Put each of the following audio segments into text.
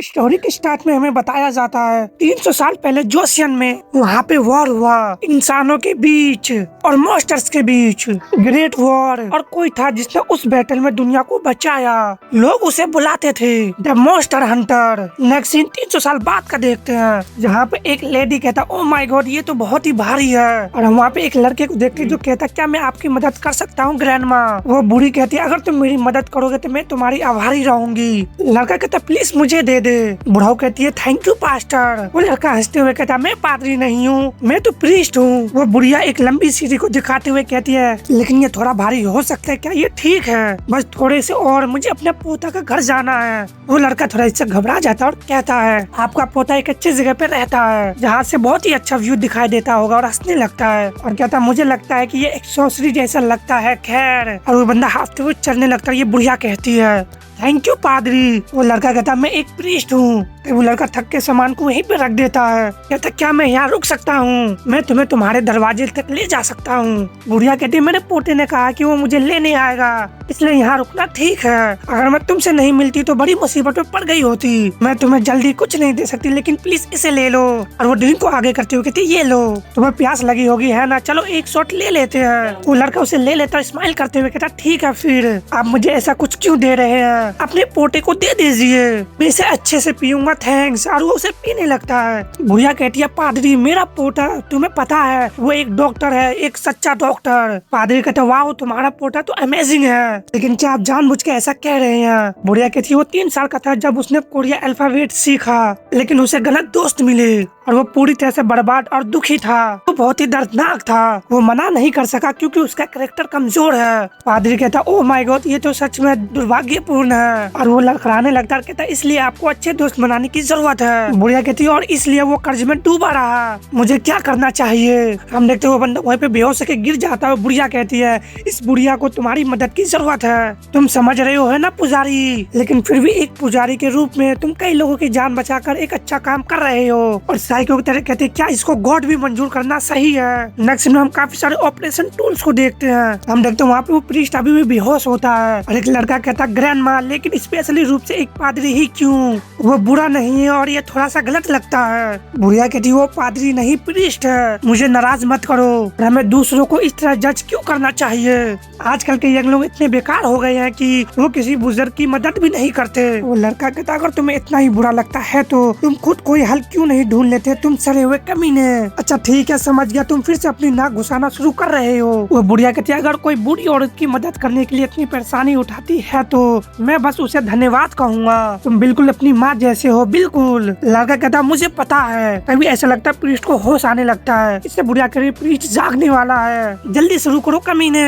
Story के start में हमें बताया जाता है 300 साल पहले जोशियन में वहाँ पे वॉर हुआ इंसानों के बीच और मॉन्स्टर्स के बीच। ग्रेट वॉर और कोई था जिसने उस बैटल में दुनिया को बचाया। लोग उसे बुलाते थे the monster hunter. Next scene 300 साल बाद का देखते हैं जहाँ पे एक लेडी कहता ओ माय गॉड ये तो बहुत ही भारी है। और हम वहाँ पे एक लड़के को देखते जो कहता क्या मैं आपकी मदद कर सकता हूँ ग्रैंड माँ। वो बूढ़ी कहती है अगर तुम मेरी मदद करोगे तो मैं तुम्हारी आभारी रहूंगी। लड़का कहता प्लीज मुझे दे दे। बुढ़ाऊ कहती है थैंक यू पास्टर। वो लड़का हंसते हुए कहता मैं पादरी नहीं हूँ मैं तो प्रीस्ट हूँ। वो बुढ़िया एक लंबी सीढ़ी को दिखाते हुए कहती है लेकिन ये थोड़ा भारी हो सकता है क्या। ये ठीक है बस थोड़े से और मुझे अपने पोता का घर जाना है। वो लड़का थोड़ा इससे घबरा जाता है और कहता है आपका पोता एक अच्छी जगह पे रहता है जहाँ से बहुत ही अच्छा व्यू दिखाई देता होगा और हंसने लगता है और कहता मुझे लगता है कि ये एक सॉसरी जैसा लगता है खैर। और वो बंदा हाथते हुए चलने लगता है। ये बुढ़िया कहती है थैंक यू पादरी। वो लड़का कहता मैं एक प्रीस्ट हूँ। वो लड़का थक के सामान को वहीं पे रख देता है। कहता क्या मैं यहाँ रुक सकता हूँ मैं तुम्हें तुम्हारे दरवाजे तक ले जा सकता हूँ। बुढ़िया कहती मेरे पोते ने कहा कि वो मुझे लेने आएगा इसलिए यहाँ रुकना ठीक है। अगर मैं तुमसे नहीं मिलती तो बड़ी मुसीबत में पड़ गई होती। मैं तुम्हें जल्दी कुछ नहीं दे सकती लेकिन प्लीज इसे ले लो। और वो ड्रिंक को आगे करते हुए कहती ये लो तुम्हें प्यास लगी होगी है ना चलो एक शॉट ले लेते हैं। वो लड़का उसे ले लेता स्माइल करते हुए कहता ठीक है फिर आप मुझे ऐसा कुछ क्यों दे रहे हैं अपने पोटे को दे दीजिए मैं इसे अच्छे से पीऊंगा थैंक्स। और वो उसे पीने लगता है। बुढ़िया कहती है पादरी मेरा पोता तुम्हें पता है वो एक डॉक्टर है एक सच्चा डॉक्टर। पादरी कहते वाह तुम्हारा पोता तो अमेजिंग है लेकिन क्या आप जानबूझ के ऐसा कह रहे हैं। बुढ़िया कहती है वो 3 साल का था जब उसने कोरिया अल्फाबेट सीखा लेकिन उसे गलत दोस्त मिले और वो पूरी तरह से बर्बाद और दुखी था। वो बहुत ही दर्दनाक था। वो मना नहीं कर सका क्योंकि उसका कैरेक्टर कमजोर है। पादरी कहता ओ माय गॉड ये तो सच में दुर्भाग्यपूर्ण है। और वो लड़खड़ाने लगता है कहता इसलिए आपको अच्छे दोस्त बनाने की जरूरत है। बुढ़िया कहती है और इसलिए वो कर्ज में डूबा रहा मुझे क्या करना चाहिए। हम देखते वो बंदा वहीं पे बेहोश होकर गिर जाता है। बुढ़िया कहती है इस बुढ़िया को तुम्हारी मदद की जरूरत है तुम समझ रहे हो है ना पुजारी लेकिन फिर भी एक पुजारी के रूप में तुम कई लोगों की जान बचाकर एक अच्छा काम कर रहे हो। और साइको की तरह कहते क्या इसको गॉड भी मंजूर करना सही है। नेक्स्ट में हम काफी सारे ऑपरेशन टूल्स को देखते हैं। हम देखते हैं वहाँ पे वो प्रीस्ट अभी भी बेहोश होता है और एक लड़का कहता ग्रैंड माँ लेकिन स्पेशली रूप से एक पादरी ही क्यों वो बुरा नहीं है और ये थोड़ा सा गलत लगता है। बुढ़िया कहती वो पादरी नहीं प्रीस्ट है मुझे नाराज मत करो। हमें दूसरों को इस तरह जज क्यों करना चाहिए। आजकल के यंग लोग इतने बेकार हो गए हैं कि वो किसी बुजुर्ग की मदद भी नहीं करते। वो लड़का कहता अगर तुम्हें इतना ही बुरा लगता है तो तुम खुद कोई हल क्यों नहीं ढूंढ लेते तुम सड़े हुए कमीने। अच्छा ठीक है समझ गया तुम फिर से अपनी नाक घुसाना शुरू कर रहे हो। वो बुढ़िया कहती है अगर कोई बूढ़ी औरत की मदद करने के लिए इतनी परेशानी उठाती है तो मैं बस उसे धन्यवाद कहूँगा तुम बिल्कुल अपनी माँ जैसे हो बिल्कुल। लड़का कहता मुझे पता है। तभी ऐसा लगता है प्रीस्ट को होश आने लगता है। इससे बुढ़िया कह रही प्रीस्ट जागने वाला है जल्दी शुरू करो कमीने।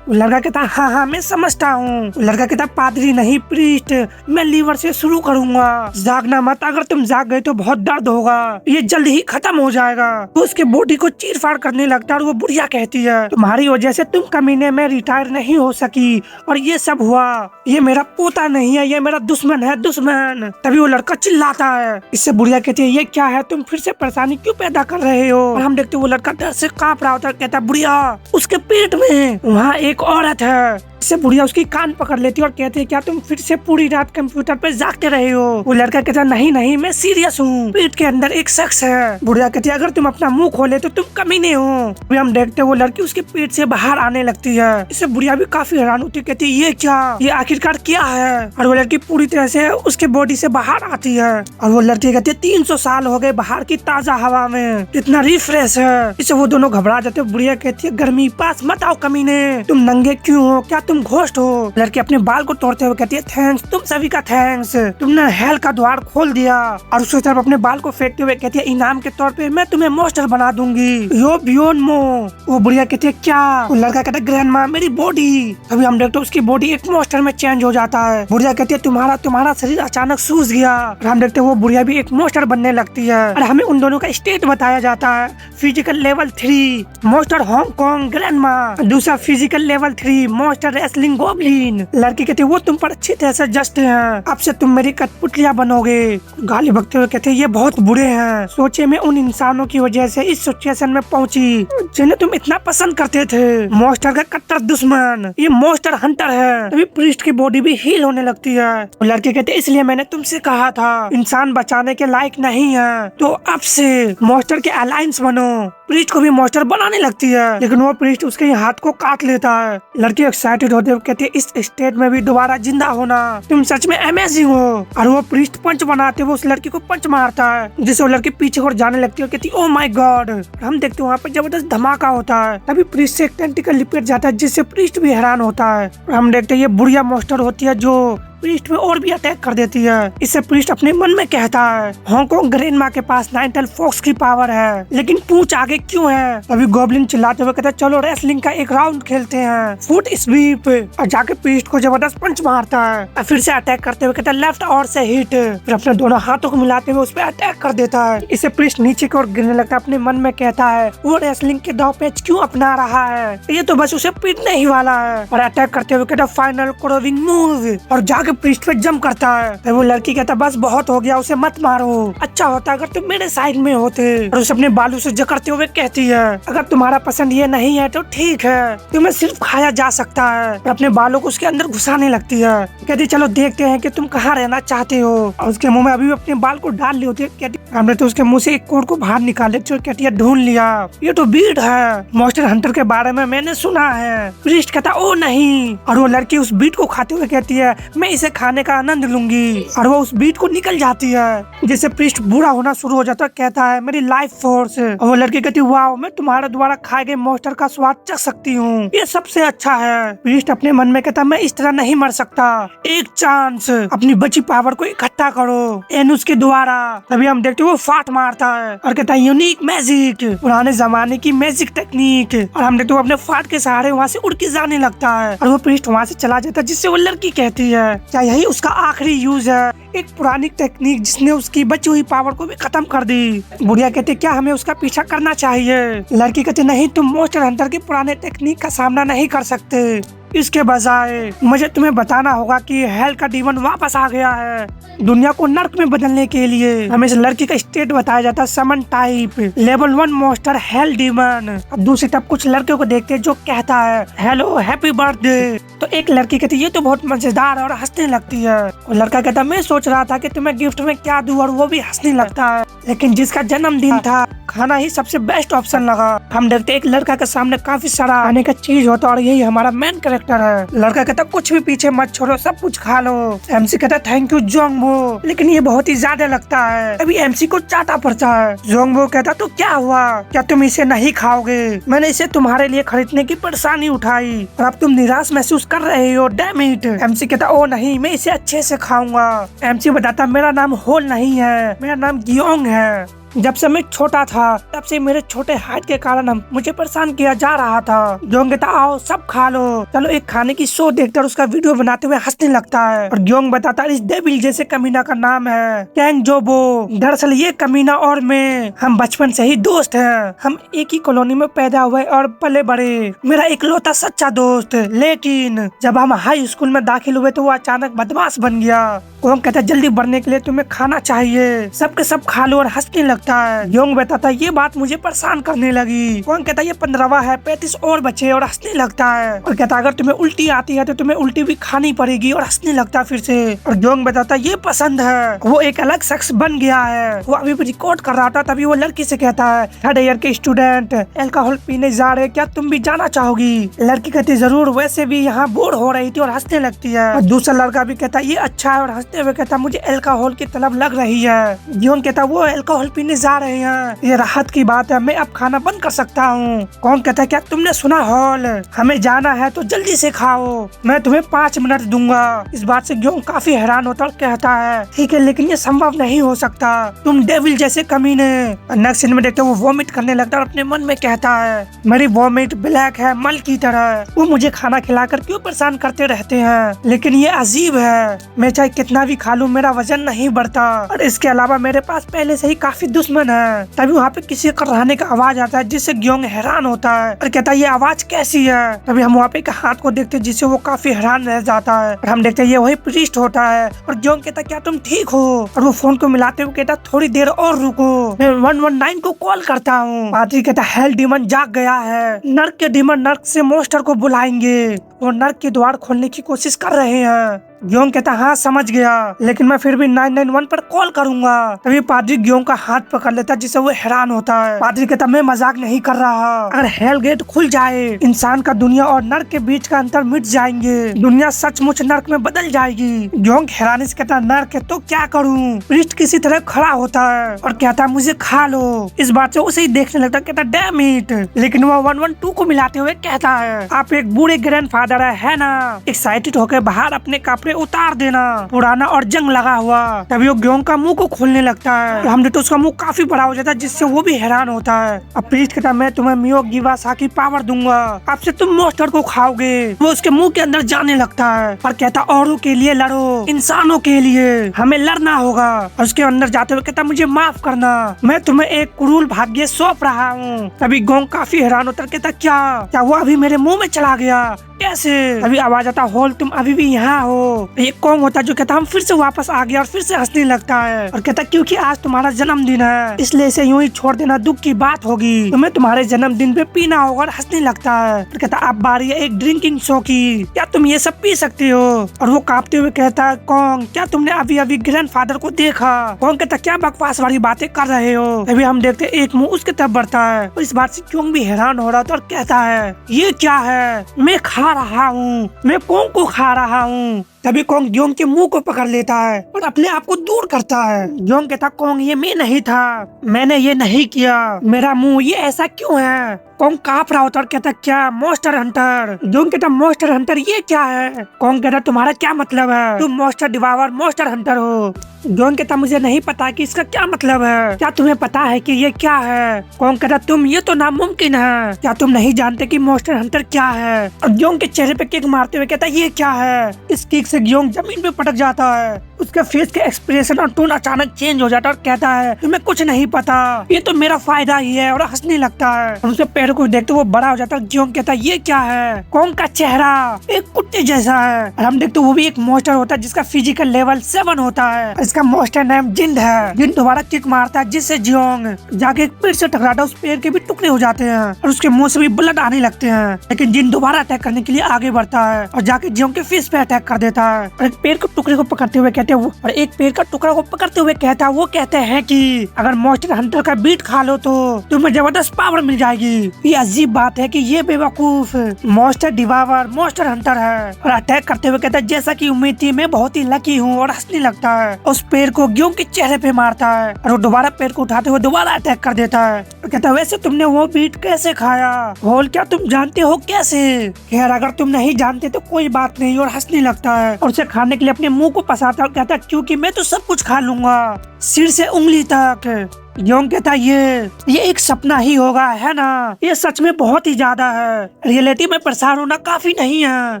लड़का कहता हाँ मैं समझता हूँ। लड़का कहता पादरी नहीं प्रीस्ट मैं लीवर से शुरू करूंगा जागना मत अगर तुम जाग गए तो बहुत दर्द होगा ये जल्द ही खत्म हो जाएगा। तो उसके बॉडी को चीर फाड़ करने लगता है और वो बुढ़िया कहती है तुम्हारी वजह से तुम कमीने में रिटायर नहीं हो सकी और ये सब हुआ ये मेरा पोता नहीं है ये मेरा दुश्मन है दुश्मन। तभी वो लड़का चिल्लाता है। इससे बुढ़िया कहती है ये क्या है तुम फिर से परेशानी क्यों पैदा कर रहे हो। और हम देखते वो लड़का डर से कांप रहा होता है कहता बुढ़िया उसके पेट में वहाँ एक औरत है। इससे बुढ़िया उसकी कान पकड़ लेती है और कहती है क्या तुम फिर से पूरी रात कंप्यूटर पे जागते रहे हो। वो लड़का कहता नहीं मैं सीरियस हूँ पेट के अंदर एक शख्स है। बुढ़िया कहती है अगर तुम अपना मुंह खोले तो तुम कमीने हो। अभी हम देखते वो लड़की उसके पेट से बाहर आने लगती है। इससे बुढ़िया भी काफी हैरान होती है कहती है ये क्या ये आखिरकार क्या है। और वो लड़की पूरी तरह से उसके बॉडी से बाहर आती है और वो लड़की कहती है 300 साल हो गए बाहर की ताजा हवा में कितना रिफ्रेश है। इससे वो दोनों घबरा जाते। बुढ़िया कहती है गर्मी पास मत आओ कमीने तुम नंगे क्यों हो क्या तुम घोस्ट हो। लड़की अपने बाल को तोड़ते हुए कहती है थैंक्स तुम सभी का थैंक्स तुमने हेल का द्वार खोल दिया। और उसकी तरफ अपने बाल को फेंकते हुए कहती है इनाम के तौर पे मैं तुम्हें मॉन्स्टर बना दूंगी यो बियॉन्ड मो। वो बुढ़िया कहती है क्या। वो लड़का कहता है ग्रैंड माँ मेरी बॉडी। अभी हम देखते उसकी बॉडी एक मॉन्स्टर में चेंज हो जाता है। बुढ़िया कहती है तुम्हारा शरीर अचानक सूज गया। और हम देखते वो बुढ़िया भी एक मॉन्स्टर बनने लगती है और हमें उन दोनों का स्टेट बताया जाता है physical level 3 monster Hong Kong grand माँ दूसरा physical level 3 monster wrestling goblin. लड़की कहती है वो तुम पर अच्छी तरह से जस्ट हैं, अब से तुम मेरी कठपुतलियां बनोगे। गाली बकते हुए कहते ये बहुत बुरे हैं, सोचे मैं उन इंसानों की वजह से इस सिचुएशन में पहुंची जिन्हें तुम इतना पसंद करते थे। मॉन्स्टर का कट्टर दुश्मन ये मॉन्स्टर हंटर है। तभी प्रीस्ट की बॉडी भी हील होने लगती है। लड़के कहते इसलिए मैंने तुमसे कहा था इंसान बचाने के लायक नहीं है, तो अब से मॉन्स्टर के अलायंस बनो। प्रीस्ट को भी मॉन्स्टर बनाने लगती है, लेकिन वो प्रीस्ट उसके हाथ को काट लेता है। लड़की एक्साइटेड होते हुए कहती है इस स्टेट में भी दोबारा जिंदा होना, तुम सच में अमेजिंग हो। और वो प्रीस्ट पंच बनाते हुए उस लड़की को पंच मारता है, जिससे वो लड़की पीछे और जाने लगती है और कहती है ओह माय गॉड। हम देखते हैं वहाँ पे जबरदस्त धमाका होता है। तभी प्रीस्ट से एक टेंटिकल लिपट जाता है, जिससे प्रीस्ट भी हैरान होता है। हम देखते हैं ये बुढ़िया मॉन्स्टर होती है जो प्रीस्ट पे और भी अटैक कर देती है। इससे प्रीस्ट अपने मन में कहता है हांगकांग ग्रैंडमा के पास नाइनटेल फॉक्स की पावर है, लेकिन पूछ आगे क्यों है। अभी गॉब्लिन चिल्लाते हुए कहता है चलो रेसलिंग का एक राउंड खेलते हैं, फुट स्वीप। और जाके प्रीस्ट को जबरदस्त पंच मारता है और फिर से अटैक करते हुए कहता है लेफ्ट और से हिट। फिर अपने दोनों हाथों को मिलाते हुए उस पर अटैक कर देता है। इससे प्रीस्ट नीचे की ओर गिरने लगता है। अपने मन में कहता है वो रेसलिंग के दांव पेच क्यों अपना रहा है, ये तो बस उसे पीटने ही वाला है। और अटैक करते हुए कहता फाइनल क्रोविंग मूव और जाके प्रीस्ट पे जंप करता है। फिर वो लड़की कहता बस बहुत हो गया, उसे मत मारो, अच्छा होता अगर तुम मेरे साइड में होते। और उसे अपने बालों से जकड़ते हुए कहती है अगर तुम्हारा पसंद ये नहीं है तो ठीक है, तुम्हें सिर्फ खाया जा सकता है। और अपने बालों को उसके अंदर घुसाने लगती है। कहती चलो देखते हैं कि तुम कहाँ रहना चाहते हो। और उसके मुंह में अभी भी अपने बाल को डाल ली होती है। कहती हमने तो उसके मुंह से एक कोड को बाहर निकाले, कहती है ढूंढ लिया, ये तो बीड है, मॉन्स्टर हंटर के बारे में मैंने सुना है। प्रीस्ट कहता ओ नहीं। और वो लड़की उस बीट को खाते हुए कहती है मैं इसे खाने का आनंद लूंगी। और वो उस बीट को निकल जाती है, जिससे प्रीस्ट बुरा होना शुरू हो जाता है। कहता है मेरी लाइफ फोर्स। और वो लड़की कहती है वाओ मैं तुम्हारे द्वारा खाए गए मॉन्स्टर का स्वाद चख सकती हूँ, ये सबसे अच्छा है। प्रीस्ट अपने मन में कहता मैं इस तरह नहीं मर सकता, एक चांस, अपनी बची पावर को इकट्ठा करो एनुस के द्वारा। तभी हम देखते वो फाट मारता है और कहता है यूनिक मैजिक, पुराने जमाने की मैजिक टेक्निक। और हम देखते वो अपने फाट के सहारे वहाँ से उड़ के जाने लगता है। और वो प्रीस्ट वहाँ से चला जाता है, जिससे वो लड़की कहती है क्या यही उसका आखिरी यूज है, एक पुरानी टेक्निक जिसने उसकी बची हुई पावर को भी खत्म कर दी। बुढ़िया कहती क्या हमें उसका पीछा करना चाहिए। लड़की कहती नहीं तुम मॉन्स्टर हंटर के पुराने टेक्निक का सामना नहीं कर सकते, इसके बजाय मुझे तुम्हें बताना होगा कि हेल का डीमन वापस आ गया है दुनिया को नर्क में बदलने के लिए। हमें इस लड़की का स्टेट बताया जाता है summon type, level 1 monster hell demon. अब दूसरी तरफ कुछ लड़कियों को देखते हैं जो कहता है हेलो हैप्पी बर्थडे। तो एक लड़की कहती है ये तो बहुत मजेदार है और हंसने लगती है। और लड़का कहता मैं सोच रहा था कि तुम्हें गिफ्ट में क्या दूं, और वो भी हंसने लगता है, लेकिन जिसका जन्मदिन था खाना ही सबसे बेस्ट ऑप्शन लगा। हम देखते एक लड़का के सामने काफी सारा खाने का चीज होता है और यही हमारा मेन कैरेक्टर है। लड़का कहता कुछ भी पीछे मत छोड़ो, सब कुछ खा लो। एमसी कहता थैंक यू जोंगबो, लेकिन ये बहुत ही ज्यादा लगता है। अभी एमसी को चाटा पड़ता है। जोंगबो कहता तो क्या हुआ, क्या तुम इसे नहीं खाओगे, मैंने इसे तुम्हारे लिए खरीदने की परेशानी उठाई और अब तुम निराश महसूस कर रहे हो, डैम इट। एमसी कहता ओ नहीं मैं इसे अच्छे से खाऊंगा। एमसी बताता मेरा नाम होल नहीं है, मेरा नाम गियोंग है। जब से मैं छोटा था तब से मेरे छोटे हाइट के कारण मुझे परेशान किया जा रहा था। जोंग कहता आओ सब खा लो। चलो एक खाने की शो देखकर उसका वीडियो बनाते हुए हंसने लगता है। और जोंग बताता इस डेविल जैसे कमीना का नाम है कैंग जोबो। दरअसल ये कमीना और मैं हम बचपन से ही दोस्त हैं, हम एक ही कॉलोनी में पैदा हुए और पले बड़े, मेरा इकलौता सच्चा दोस्त। लेकिन जब हम हाई स्कूल में दाखिल हुए तो वो अचानक बदमाश बन गया। जोंग कहता जल्दी बढ़ने के लिए तुम्हें खाना चाहिए, सबके सब खा लो और हंसने लगता है। योंग बताता ये बात मुझे परेशान करने लगी। कौन कहता ये 15वां है, 35 और बचे, और हंसने लगता है। और कहता अगर तुम्हें उल्टी आती है तो तुम्हें उल्टी भी खानी पड़ेगी, और हंसने लगता है फिर से। और योंग बताता ये पसंद है, वो एक अलग शख्स बन गया है। वो अभी भी रिकॉर्ड कर रहा था, तभी वो लड़की से कहता है 3rd ईयर के स्टूडेंट अल्कोहल पीने जा रहे, क्या तुम भी जाना चाहोगी। लड़की कहती जरूर, वैसे भी यहाँ बोर हो रही थी, और हंसने लगती है। और दूसरा लड़का भी कहता ये अच्छा है, और हंसते हुए कहता मुझे अल्कोहल की तलब लग रही है। योंग कहता वो अल्कोहल पीने जा रहे हैं, ये राहत की बात है, मैं अब खाना बंद कर सकता हूँ। कौन कहता है क्या तुमने सुना हॉल, हमें जाना है तो जल्दी से खाओ, मैं तुम्हें 5 मिनट दूंगा। इस बात से योंग काफी हैरान होता और कहता है ठीक है लेकिन ये संभव नहीं हो सकता, तुम डेविल जैसे कमीने। नेक्स्ट सीन में देखते वो वॉमिट करने लगता है और अपने मन में कहता है मेरी वॉमिट ब्लैक है मल की तरह, वो मुझे खाना खिलाकर क्यों परेशान करते रहते हैं, लेकिन ये अजीब है, मैं चाहे कितना भी खा लूं मेरा वजन नहीं बढ़ता, और इसके अलावा मेरे पास पहले से ही काफी दुश्मन है। तभी वहाँ पे किसी का रहने का आवाज आता है जिससे ग्योंग हैरान होता है और कहता है ये आवाज कैसी है। तभी हम वहाँ पे एक हाथ को देखते हैं जिससे वो काफी हैरान रह जाता है और हम देखते हैं ये वही प्रीस्ट होता है। और ग्योंग कहता है क्या तुम ठीक हो? और वो फोन को मिलाते हुए कहता थोड़ी देर और रुको, मैं 119 को कॉल करता हूँ। पादरी कहता हेल डीमन जाग गया है, नर्क के डीमन नर्क से मॉन्स्टर को बुलाएंगे, वो नर्क के द्वार खोलने की कोशिश कर रहे हैं। ग्योंग कहता हाँ समझ गया, लेकिन मैं फिर भी 991 पर कॉल करूंगा। तभी पादरी ग्योंग का हाथ पकड़ लेता है जिससे वो हैरान होता है। पादरी कहता मैं मजाक नहीं कर रहा, अगर हेल गेट खुल जाए इंसान का दुनिया और नर्क के बीच का अंतर मिट जाएंगे, दुनिया सचमुच नर्क में बदल जाएगी। ग्योंग हैरानी से कहता नर्क है तो क्या करूँ? प्रीस्ट किसी तरह खड़ा होता है और कहता मुझे खा लो। इस बात से उसे ही देखने लगता कहता डैम इट, लेकिन वो 112 को मिलाते हुए कहता है आप एक बूढ़े ग्रैंडफादर है ना, एक्साइटेड होकर बाहर अपने कपड़े उतार देना, पुराना और जंग लगा हुआ। तभी वो ग्योंग का मुंह को खोलने लगता है, हम तो उसका मुंह काफी बड़ा हो जाता है जिससे वो भी हैरान होता है। अब प्रीस्ट कहता मैं तुम्हें मियो गिवासाकी पावर दूंगा, आपसे तुम मॉन्स्टर को खाओगे। वो उसके मुंह के अंदर जाने लगता है और कहता औरों के लिए लड़ो, इंसानों के लिए हमें लड़ना होगा। और उसके अंदर जाते हुए कहता मुझे माफ करना, मैं तुम्हें एक क्रूर भाग्य सौंप रहा हूँ। तभी ग्योंग काफी हैरान होता है, कहता क्या वो अभी मेरे मुंह में चला गया? कैसे? अभी आवाज आता होल तुम अभी भी यहाँ हो। ये कौन होता जो कहता हम फिर से वापस आ गया और फिर से हंसने लगता है और कहता क्योंकि आज तुम्हारा जन्मदिन है इसलिए इसे यूं ही छोड़ देना दुख की बात होगी, तुम्हें तुम्हारे जन्मदिन पे पीना होगा और हंसने लगता है और कहता अब बारी है एक ड्रिंकिंग शो की, क्या तुम ये सब पी सकते हो? और वो कांपते हुए कहता है कौन, क्या तुमने अभी अभी ग्रैंडफादर को देखा? कौन कहता क्या बकवास वाली बातें कर रहे हो? अभी हम देखते एक मुंह उसके तरफ बढ़ता है और इस बात से क्यों भी हैरान हो रहा था और कहता है ये क्या है, मैं खा रहा हूँ, मैं कौन को खा रहा हूँ। तभी कोंग ग्योंग के मुंह को पकड़ लेता है और अपने आप को दूर करता है। ग्योंग कहता कोंग ये मैं नहीं था, मैंने ये नहीं किया, मेरा मुंह ये ऐसा क्यों है? कोंग कांप रहा होता और कहता क्या मॉन्स्टर हंटर? ग्योंग कहता मॉन्स्टर हंटर ये क्या है? कोंग कहता तुम्हारा क्या मतलब है, तुम मॉन्स्टर डिवावर मॉन्स्टर हंटर हो। ग्योंग कहता मुझे नहीं पता कि इसका क्या मतलब है, क्या तुम्हें पता है कि ये क्या है? कोंग कहता तुम ये तो नामुमकिन है, क्या तुम नहीं जानते कि मॉन्स्टर हंटर क्या है? और ग्योंग के चेहरे पे किक मारते हुए कहता ये क्या है? इस किक से ग्योंग जमीन पे पटक जाता है, उसके फेस के एक्सप्रेशन और टोन अचानक चेंज हो जाता है और कहता है तुम्हें कुछ नहीं पता, ये तो मेरा फायदा ही है और हंसने लगता है। और उसके पैरों को देखते वो बड़ा हो जाता है। ग्योंग कहता है ये क्या है? कोंग का चेहरा एक कुत्ते जैसा है और हम देखते वो भी एक मॉन्स्टर होता है जिसका फिजिकल लेवल 7 होता है। इसका मॉन्स्टर नाम जिंद है। जिंद दोबारा किक मारता है जिससे जियोंग जाके एक पेड़ से टकराता है, उस पेड़ के भी टुकड़े हो जाते हैं और उसके मुंह से भी ब्लड आने लगते हैं। लेकिन जिंद दोबारा अटैक करने के लिए आगे बढ़ता है और जाके जियोंग के फेस पे अटैक कर देता है और एक पेड़ के टुकड़े को पकड़ते हुए कहते हैं और एक पेड़ का टुकड़ा को पकड़ते हुए कहता है वो कहते हैं कि अगर मॉन्स्टर हंटर का बीट खा लो तो तुम्हें जबरदस्त पावर मिल जाएगी। ये अजीब बात है कि ये बेवकूफ मॉन्स्टर डिवावर मॉन्स्टर हंटर है और अटैक करते हुए कहता है जैसा कि उम्मीद थी मैं बहुत ही लकी हूँ और हंसने लगता है। उस पेड़ को ग्योंग के चेहरे पे मारता है और वो दोबारा पेड़ को उठाते हुए दोबारा अटैक कर देता है और कहता है वैसे तुमने वो बीट कैसे खाया? होल क्या तुम जानते हो कैसे? खैर अगर तुम नहीं जानते तो कोई बात नहीं और हंसने लगता है और उसे खाने के लिए अपने मुंह को पसारता है और कहता है क्योंकि मैं तो सब कुछ खा लूंगा सिर से उंगली तक। ग्योंग कहता ये एक सपना ही होगा है ना, ये सच में बहुत ही ज्यादा है, रियलिटी में परेशान होना काफी नहीं है,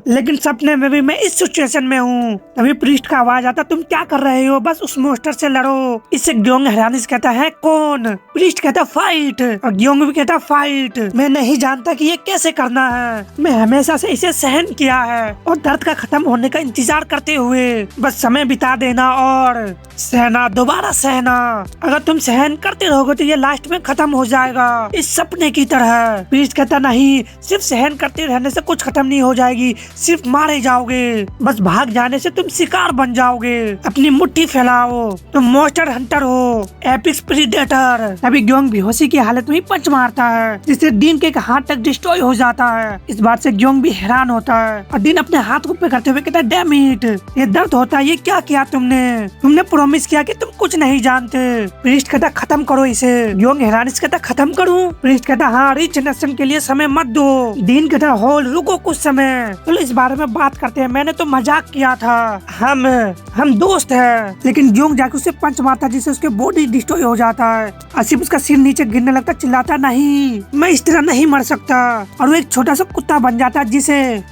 लेकिन सपने में भी मैं इस सिचुएशन में हूँ। तभी प्रीस्ट का आवाज आता तुम क्या कर रहे हो, बस उस मॉन्स्टर से लड़ो। इससे ग्योंग हैरानी से कहता है कौन? प्रीस्ट कहता फाइट और ग्योंग भी कहता फाइट। मैं नहीं जानता कि ये कैसे करना है, मैं हमेशा से इसे सहन किया है और दर्द का खत्म होने का इंतजार करते हुए बस समय बिता देना और सहना, दोबारा सहना। अगर तुम सहन करते रहोगे तो ये लास्ट में खत्म हो जाएगा इस सपने की तरह। प्रीस्ट कहता नहीं, सिर्फ सहन करते रहने से कुछ खत्म नहीं हो जाएगी, सिर्फ मारे जाओगे, बस भाग जाने से तुम शिकार बन जाओगे। अपनी मुट्ठी फैलाओ, तुम मॉन्स्टर हंटर हो, एपिक्स प्रीडेटर। अभी ग्योंग बेहोशी की हालत में पंच मारता है जिससे डीन के एक हाथ तक डिस्ट्रॉय हो जाता है। इस बात से ग्योंग भी हैरान होता है और डीन अपने हाथ को पकड़ते हुए कहता है डैम इट, ये दर्द होता है, ये क्या किया तुमने प्रॉमिस किया कि तुम कुछ नहीं जानते। प्रीस्ट कहता खत्म करो इसे। ग्योंग हैरानी से कहता खत्म करूं? प्रीस्ट कहता हाँ, रिच नेशन के लिए समय मत दो। डीन कहता होल रुको कुछ समय, चलो इस बारे में बात करते हैं, मैंने तो मजाक किया था, हम दोस्त हैं। लेकिन ग्योंग जाके उसे पंच मारता जिससे उसके बॉडी डिस्ट्रॉय हो जाता है। आसिफ उसका सिर नीचे गिरने लगता, चिल्लाता नहीं मैं इस तरह नहीं मर सकता और वो एक छोटा सा कुत्ता बन जाता है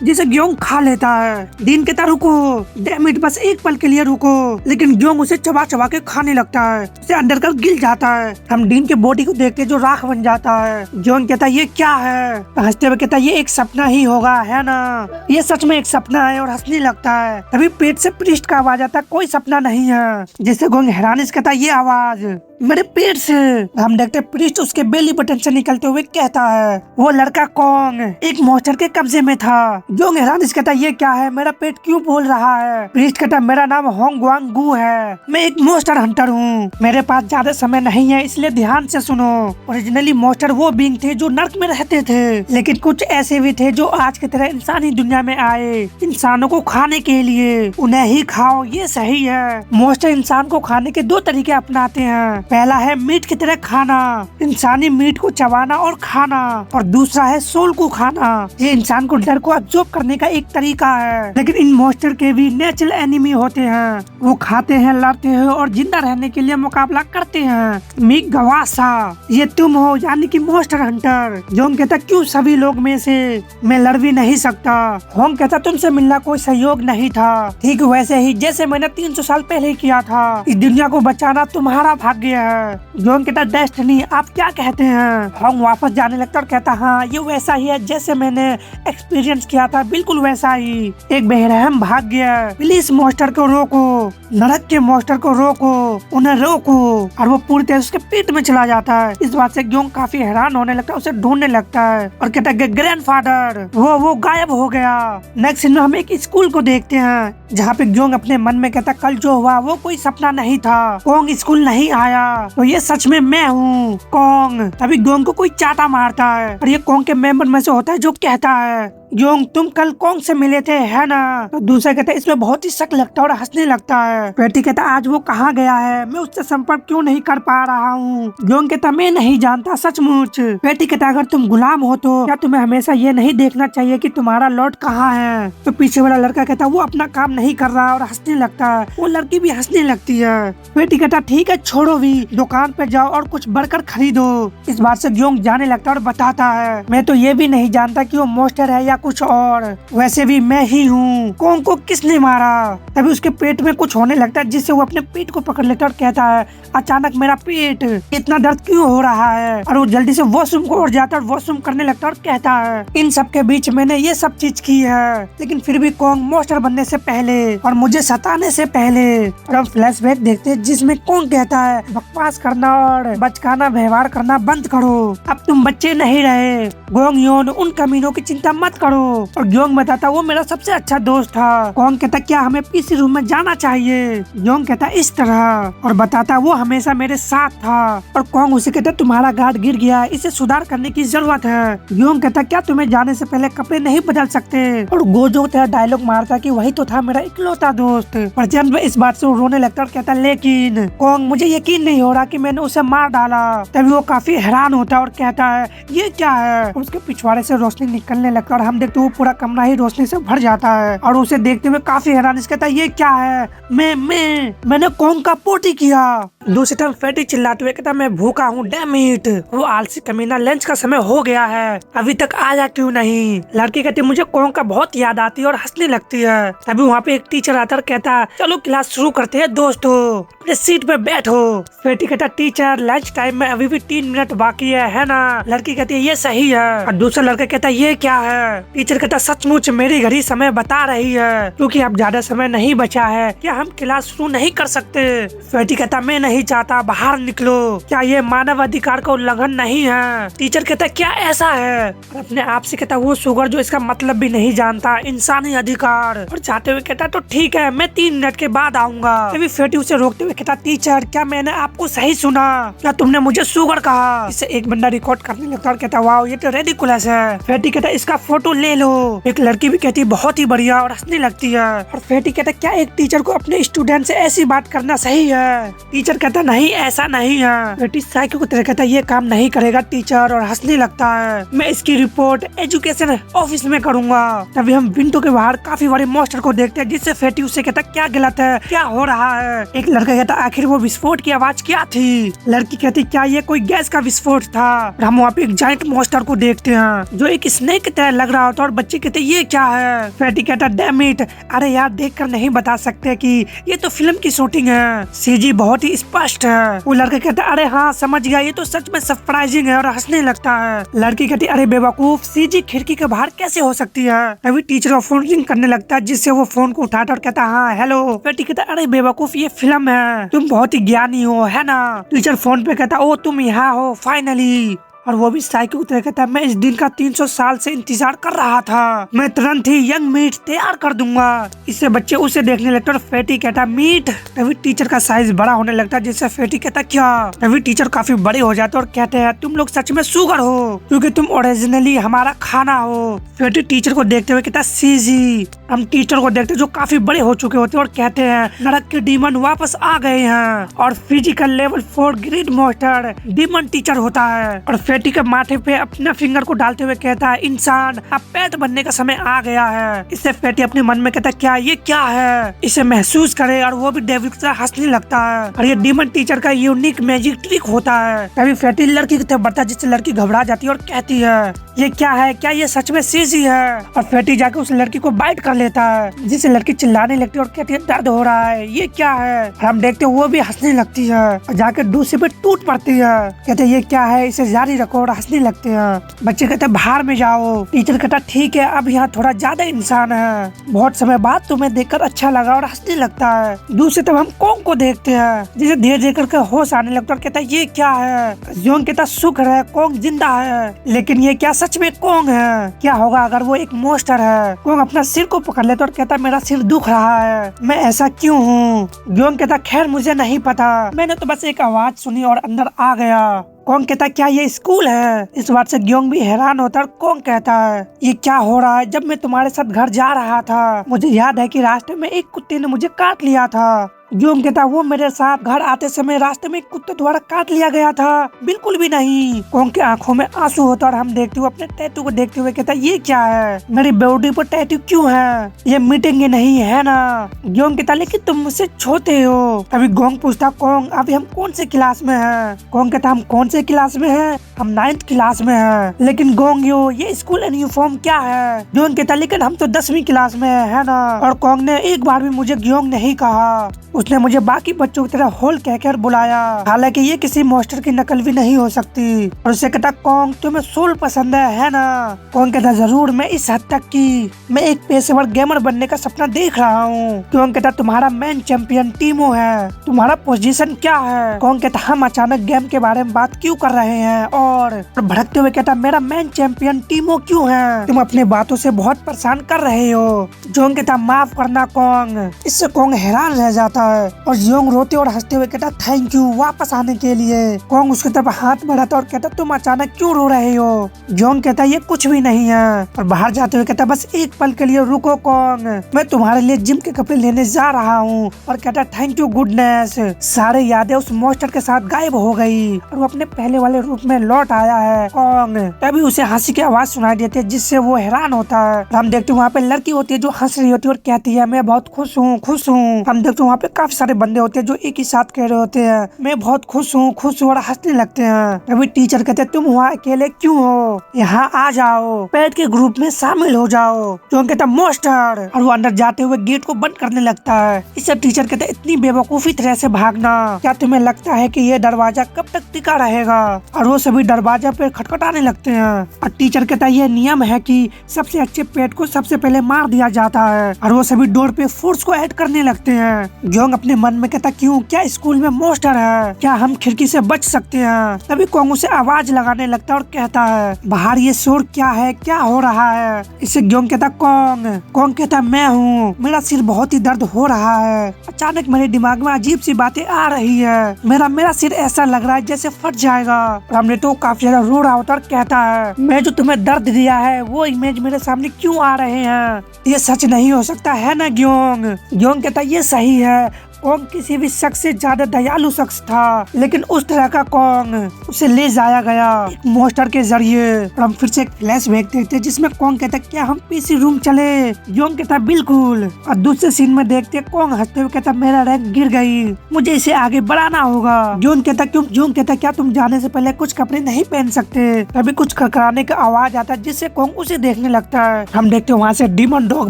जिसे ग्योंग खा लेता है। डीन कहता रुको, डैम इट, बस एक पल के लिए रुको। लेकिन ग्योंग उसे चबा चबा के खाने लगता है, उसे अंदर कर गिर जाता है। हम डीन के बॉडी को देखते जो राख बन जाता है। जॉन कहता है ये क्या है, हंसते हुए कहता है ये एक सपना ही होगा, है ना, ये सच में एक सपना है, और हंसने लगता है। तभी पेट से प्रीस्ट का आवाज आता है, कोई सपना नहीं है। जिससे गोंग हैरानी से कहता है ये आवाज मेरे पेट से। हम देखते प्रीस्ट उसके बेली बटन से निकलते हुए कहता है वो लड़का कॉन्ग एक मॉन्स्टर के कब्जे में था। जोंग हैरानी से कहता है ये क्या है, मेरा पेट क्यों बोल रहा है। प्रीस्ट कहता है मेरा नाम होंग वांग गू है, मैं एक मॉन्स्टर हंटर हूँ, मेरे पास ज्यादा समय नहीं है, इसलिए ध्यान से सुनो। ओरिजिनली मॉन्स्टर वो बींग थे जो नर्क में रहते थे, लेकिन कुछ ऐसे भी थे जो आज की तरह इंसानी दुनिया में आए इंसानों को खाने के लिए। उन्हें ही खाओ, ये सही है। मॉन्स्टर इंसान को खाने के 2 तरीके अपनाते हैं। पहला है मीट की तरह खाना, इंसानी मीट को चबाना और खाना, और दूसरा है सोल को खाना। ये इंसान को डर को अब्सॉर्ब करने का एक तरीका है। लेकिन इन मॉन्स्टर के भी नेचुरल एनिमी होते हैं, वो खाते हैं, लड़ते हैं और जिंदा रहने के लिए मुकाबला करते हैं। मिक गवासा, ये तुम हो, यानी कि मॉन्स्टर हंटर। जोंग कहता क्यों सभी लोग में से मैं लड़ भी नहीं सकता। होंग कहता तुमसे मिलना कोई सहयोग नहीं था, ठीक वैसे ही जैसे मैंने 300 साल पहले किया था। इस दुनिया को बचाना तुम्हारा भाग्य है। जोंग कहता डेस्टिनी, आप क्या कहते हैं। होंग वापस जाने लगता और कहता हाँ ये वैसा ही है जैसे मैंने एक्सपीरियंस किया था, बिल्कुल वैसा ही, एक बेरहम भाग्य। प्लीज मॉन्स्टर को रोको, नरक के मॉन्स्टर को रोको, उन्हें रोको। और वो पूरी तरह उसके पेट में चला जाता है। इस बात से जोंग काफी हैरान होने लगता है, उसे ढूंढने लगता है और कहता है ग्रैंडफादर, वो गायब हो गया। नेक्स्ट सीन में हम एक स्कूल को देखते हैं जहाँ पे जोंग अपने मन में कहता कल जो हुआ वो कोई सपना नहीं था, कोंग स्कूल नहीं आया, तो ये सच में मैं हूँ कोंग। तभी जोंग को कोई चाटा मारता है और ये कोंग के मेंबर में से होता है जो कहता है जोंग तुम कल कोंग से मिले थे, है ना। तो दूसरा कहता है इसमें बहुत ही शक लगता है और हंसने लगता है। पेटी कहता आज वो कहाँ गया है, मैं उससे संपर्क क्यों नहीं कर पा रहा हूँ। जोंग कहता मैं नहीं जानता सचमुच। पेटी कहता अगर तुम गुलाम हो तो क्या तुम्हें हमेशा ये नहीं देखना चाहिए कि तुम्हारा लॉर्ड कहाँ है। तो पीछे वाला लड़का कहता वो अपना काम नहीं कर रहा और हंसने लगता है। वो लड़की भी हंसने लगती है। पेटी कहता ठीक है छोड़ो भी, दुकान पे जाओ और कुछ बर्गर खरीदो। इस बात से जोंग जाने लगता है और बताता है मैं तो ये भी नहीं जानता कि वो मॉन्स्टर है या कुछ और, वैसे भी मैं ही हूँ। कोंग को किसने मारा। तभी उसके पेट में कुछ होने लगता है जिससे वो अपने पेट को पकड़ लेता है और कहता है अचानक मेरा पेट इतना दर्द क्यों हो रहा है। और वो जल्दी से वॉशरूम को उठ जाता है और वॉशरूम करने लगता है और कहता है इन सब के बीच मैंने ये सब चीज की है, लेकिन फिर भी कोंग मॉन्स्टर बनने से पहले और मुझे सताने से पहले। और हम फ्लैशबैक देखते हैं जिसमें कोंग कहता है बकवास करना और बचकाना व्यवहार करना बंद करो, अब तुम बच्चे नहीं रहे। गोंग योन उन कमीनों की चिंता मत करो। और जोंग बताता वो मेरा सबसे अच्छा दोस्त था। कोंग कहता क्या हमें पीसी रूम में जाना चाहिए। जोंग कहता इस तरह, और बताता वो हमेशा मेरे साथ था। और कोंग उसे कहता तुम्हारा गार्ड गिर गया, इसे सुधार करने की जरूरत है। जोंग कहता क्या तुम्हें जाने से पहले कपड़े नहीं बदल सकते। और गोजो डायलॉग मारता कि वही तो था मेरा इकलौता दोस्त। और जब इस बात से वो रोने लगता और कहता लेकिन कोंग मुझे यकीन नहीं हो रहा कि मैंने उसे मार डाला। तभी वो काफी हैरान होता है और कहता है ये क्या है। उसके पिछवाड़े से रोशनी निकलने लगता है और हम देखते वो पूरा कमरा ही रोशनी से भर जाता है। और उसे देखते हुए काफी हैरान कहता है ये क्या है, मैंने कोंग का पोटी किया। दूसरी तरफ फैटी चिल्लाते हुए कहता मैं भूखा हूँ, डैम इट। वो आलसी कमीना लंच का समय हो गया है, अभी तक आया क्यों नहीं। लड़की कहती मुझे कोंग का बहुत याद आती है और हंसने लगती है। तभी वहाँ पे एक टीचर आता है कहता चलो क्लास शुरू करते हैं दोस्तों, अपने सीट पे बैठो। फैटी कहता टीचर लंच टाइम में अभी भी 3 मिनट बाकी है ना। लड़की कहती है ये सही है। और दूसरा लड़का कहता ये क्या है। टीचर कहता सचमुच मेरी घड़ी समय बता रही है, क्योंकि अब ज्यादा समय नहीं बचा है, क्या हम क्लास शुरू नहीं कर सकते। फैटी कहता मैं नहीं चाहता, बाहर निकलो, क्या ये मानव अधिकार का उल्लंघन नहीं है। टीचर कहता क्या ऐसा है। और अपने आप से कहता वो शुगर जो इसका मतलब भी नहीं जानता, इंसानी अधिकार। और चाहते हुए कहता तो ठीक है मैं 3 मिनट के बाद आऊंगा। तभी फैटी उसे रोकते हुए कहता टीचर क्या मैंने आपको सही सुना, क्या तुमने मुझे शुगर कहा। इसे एक बंदा रिकॉर्ड करने लगता और कहता वाओ ये तो रेडिकुलस है। फैटी कहता इसका फोटो ले लो। एक लड़की भी कहती बहुत ही बढ़िया और हंसने लगती है। और फैटी कहता क्या एक टीचर को अपने स्टूडेंट से ऐसी बात करना सही है। टीचर कहता नहीं ऐसा नहीं है। फैटी साइको की तरह कहता ये काम नहीं करेगा टीचर, और हंसने लगता है मैं इसकी रिपोर्ट एजुकेशन ऑफिस में करूंगा। तभी हम विंडो के बाहर काफी बड़े मॉन्स्टर को देखते हैं, जिससे फैटी उससे कहता क्या गलत है, क्या हो रहा है। एक लड़का कहता आखिर वो विस्फोट की आवाज क्या थी। लड़की कहती क्या ये कोई गैस का विस्फोट था। हम वहाँ पे एक जाइंट मॉन्स्टर को देखते हैं जो एक स्नेक की तरह लग रहा होता है और बच्चे कहते ये क्या है। फैटी कहता डैम इट, अरे यार देखकर नहीं बता सकते कि ये तो फिल्म की शूटिंग है, सीजी बहुत ही स्पष्ट है। वो लड़का कहता अरे हाँ समझ गया, ये तो सच में सरप्राइजिंग है और हंसने लगता है। लड़की कहती अरे बेवकूफ, सीजी खिड़की के बाहर कैसे हो सकती है। अभी टीचर का फोन रिंग करने लगता है जिससे वो फोन को उठाता और कहता हाँ हेलो। फैटी कहता अरे बेवकूफ ये फिल्म है, तुम बहुत ही ज्ञानी हो है ना। टीचर फोन पे कहता ओ तुम यहाँ हो फाइनली। और वो भी साइकिल उतर कहता है मैं इस दिन का 300 साल से इंतजार कर रहा था, मैं तुरंत ही यंग मीट तैयार कर दूंगा। इससे बच्चे उसे देखने लगते और फैटी कहता मीट। तभी टीचर का साइज बड़ा होने लगता है जिससे फैटी कहता क्या। तभी टीचर काफी बड़े हो जाते और कहते हैं तुम लोग सच में शुगर हो क्योंकि तुम ओरिजिनली हमारा खाना हो। फैटी टीचर को देखते हुए कहता सीजी। हम टीचर को देखते जो काफी बड़े हो चुके होते और कहते हैं नरक के डीमन वापस आ गए हैं और physical level 4 grade master demon teacher होता है। और फैटी के माथे पे अपने फिंगर को डालते हुए कहता है इंसान अब पेट बनने का समय आ गया है। इससे फैटी अपने मन में कहता क्या ये क्या है, इसे महसूस करे और वो भी डेविल की तरह हंसने लगता है और ये डीमन टीचर का यूनिक मैजिक ट्रिक होता है। तभी फैटी लड़की की तरफ बढ़ता है जिससे लड़की घबरा जाती है और कहती है ये क्या है, क्या ये सच में सीजी है। और फैटी जाके उस लड़की को बाइट कर लेता है जिससे लड़की चिल्लाने लगती है और कहती है दर्द हो रहा है ये क्या है। और हम देखते वो भी हंसने लगती है और जाके दूसरे पे टूट पड़ती है, कहते ये क्या है, इसे जारी रखो और हंसने लगते हैं। बच्चे कहते बाहर में जाओ। टीचर कहता ठीक है अब यहाँ थोड़ा ज्यादा इंसान है, बहुत समय बाद तुम्हें देखकर अच्छा लगा और हंसने लगता है। दूसरी तरफ हम कोंग को देखते हैं जिसे धीरे धीरे करके होश आने लगता है और कहता है ये क्या है। जोंग कहता शुक्र है कोंग जिंदा है, लेकिन ये क्या सच में कोंग है, क्या होगा अगर वो एक मोस्टर है। कोंग अपना सिर को पकड़ लेता और कहता मेरा सिर दुख रहा है, मैं ऐसा क्यों हूँ। जोंग कहता खैर मुझे नहीं पता, मैंने तो बस एक आवाज सुनी और अंदर आ गया। कोंग कहता क्या ये स्कूल है। इस बात से ग्योंग भी हैरान होता है और कोंग कहता है ये क्या हो रहा है, जब मैं तुम्हारे साथ घर जा रहा था मुझे याद है कि रास्ते में एक कुत्ते ने मुझे काट लिया था। ग्योंग कहता वो मेरे साथ घर आते समय रास्ते में कुत्ते द्वारा काट लिया गया था, बिल्कुल भी नहीं। कोंग के आंखों में आंसू होता और हम देखते हुए अपने टैटू को देखते हुए कहता ये क्या है, मेरी बॉडी पर टैटू क्यों है, ये मिटेंगे नहीं है ना। ग्योंग कहता लेकिन तुम मुझसे छोटे हो। तभी गोंग पूछता कोंग अभी हम कौन से क्लास में हैं। कोंग कहता हम कौन से क्लास में हैं, हम 9th क्लास में हैं। लेकिन गोंग ये स्कूल यूनिफॉर्म क्या है। ग्योंग कहता लेकिन हम तो 10वीं क्लास में है ना। और कोंग ने एक बार भी मुझे ग्योंग नहीं कहा, उसने मुझे बाकी बच्चों की तरह होल कहकर बुलाया, हालांकि ये किसी मास्टर की नकल भी नहीं हो सकती। और उसे कहता कोंग तुम्हें सोल पसंद है ना। कोंग कहता जरूर, मैं इस हद तक कि मैं एक पेशेवर गेमर बनने का सपना देख रहा हूँ। कोंग कहता तुम्हारा मैन चैंपियन टीमो है, तुम्हारा पोजीशन क्या है। कोंग कहता हम अचानक गेम के बारे में बात क्यों कर रहे हैं। और भड़कते हुए कहता मेरा मैन चैंपियन टीमो क्यों है, तुम अपने बातों से बहुत परेशान कर रहे हो। जोंग कहता माफ करना कोंग। इससे कोंग हैरान रह जाता है और जोंग रोते और हंसते हुए कहता थैंक यू वापस आने के लिए। कोंग उसकी तरफ हाथ बढ़ाता और कहता तुम अचानक क्यों रो रहे हो। जोंग कहता ये कुछ भी नहीं है। और बाहर जाते हुए कहता बस एक पल के लिए रुको कोंग, मैं तुम्हारे लिए जिम के कपड़े लेने जा रहा हूँ। और कहता थैंक यू गुडनेस। सारे यादें उस मॉन्स्टर के साथ गायब हो गई और वो अपने पहले वाले रूप में लौट आया है। कोंग तभी उसे हंसी की आवाज सुनाई देती है जिससे वो हैरान होता है। हम देखते हैं वहाँ पे लड़की होती है जो हंस रही होती है और कहती है मैं बहुत खुश हूँ खुश हूँ। हम देखते हैं वहाँ पे काफी सारे बंदे होते हैं जो एक ही साथ कह रहे होते हैं मैं बहुत खुश हूँ और हंसने लगते हैं। अभी टीचर कहते हैं तुम वहाँ अकेले क्यों हो, यहाँ आ जाओ, पेट के ग्रुप में शामिल हो जाओ। जो कहता मॉन्स्टर, और वो अंदर जाते हुए गेट को बंद करने लगता है। इससे टीचर कहते हैं इतनी बेवकूफी तरह से भागना, क्या तुम्हें लगता है कि ये दरवाजा कब तक टिका रहेगा। और वो सभी दरवाजा पे खटखटाने लगते हैं। और टीचर कहता है ये नियम है कि सबसे अच्छे पेट को सबसे पहले मार दिया जाता है। और वो सभी डोर पे फोर्स को ऐड करने लगते हैं। जोंग अपने मन में कहता क्यों, क्या स्कूल में मॉन्स्टर है, क्या हम खिड़की से बच सकते हैं। तभी कोंग उसे आवाज लगाने लगता है और कहता है बाहर ये शोर क्या है, क्या हो रहा है। इससे जोंग कहता कोंग कहता मैं हूँ, मेरा सिर बहुत ही दर्द हो रहा है, अचानक मेरे दिमाग में अजीब सी बातें आ रही है, मेरा सिर ऐसा लग रहा है जैसे फट जाएगा। हमने तो काफी ज्यादा रो रहा होता और कहता है मैं जो तुम्हें दर्द दिया है वो इमेज मेरे सामने क्यों आ रहे हैं, ये सच नहीं हो सकता है ना ग्योंग। ग्योंग कहता ये सही है, कोंग किसी भी शख्स से ज्यादा दयालु शख्स था, लेकिन उस तरह का कोंग उसे ले जाया गया एक मॉन्स्टर के जरिए। और हम फिर से एक फ्लैशबैक देखते हैं जिसमें कोंग कहता है क्या हम पीसी रूम चले। योंग कहता बिल्कुल। और दूसरे सीन में देखते कोंग हंसते हुए कहता मेरा रैंक गिर गई, मुझे इसे आगे बढ़ाना होगा। योंग कहता क्यों? योंग कहता क्या तुम जाने से पहले कुछ कपड़े नहीं पहन सकते? तभी कुछ खड़खड़ाने का आवाज आता है जिससे कोंग उसे देखने लगता है। हम देखते वहाँ से डीमन डॉग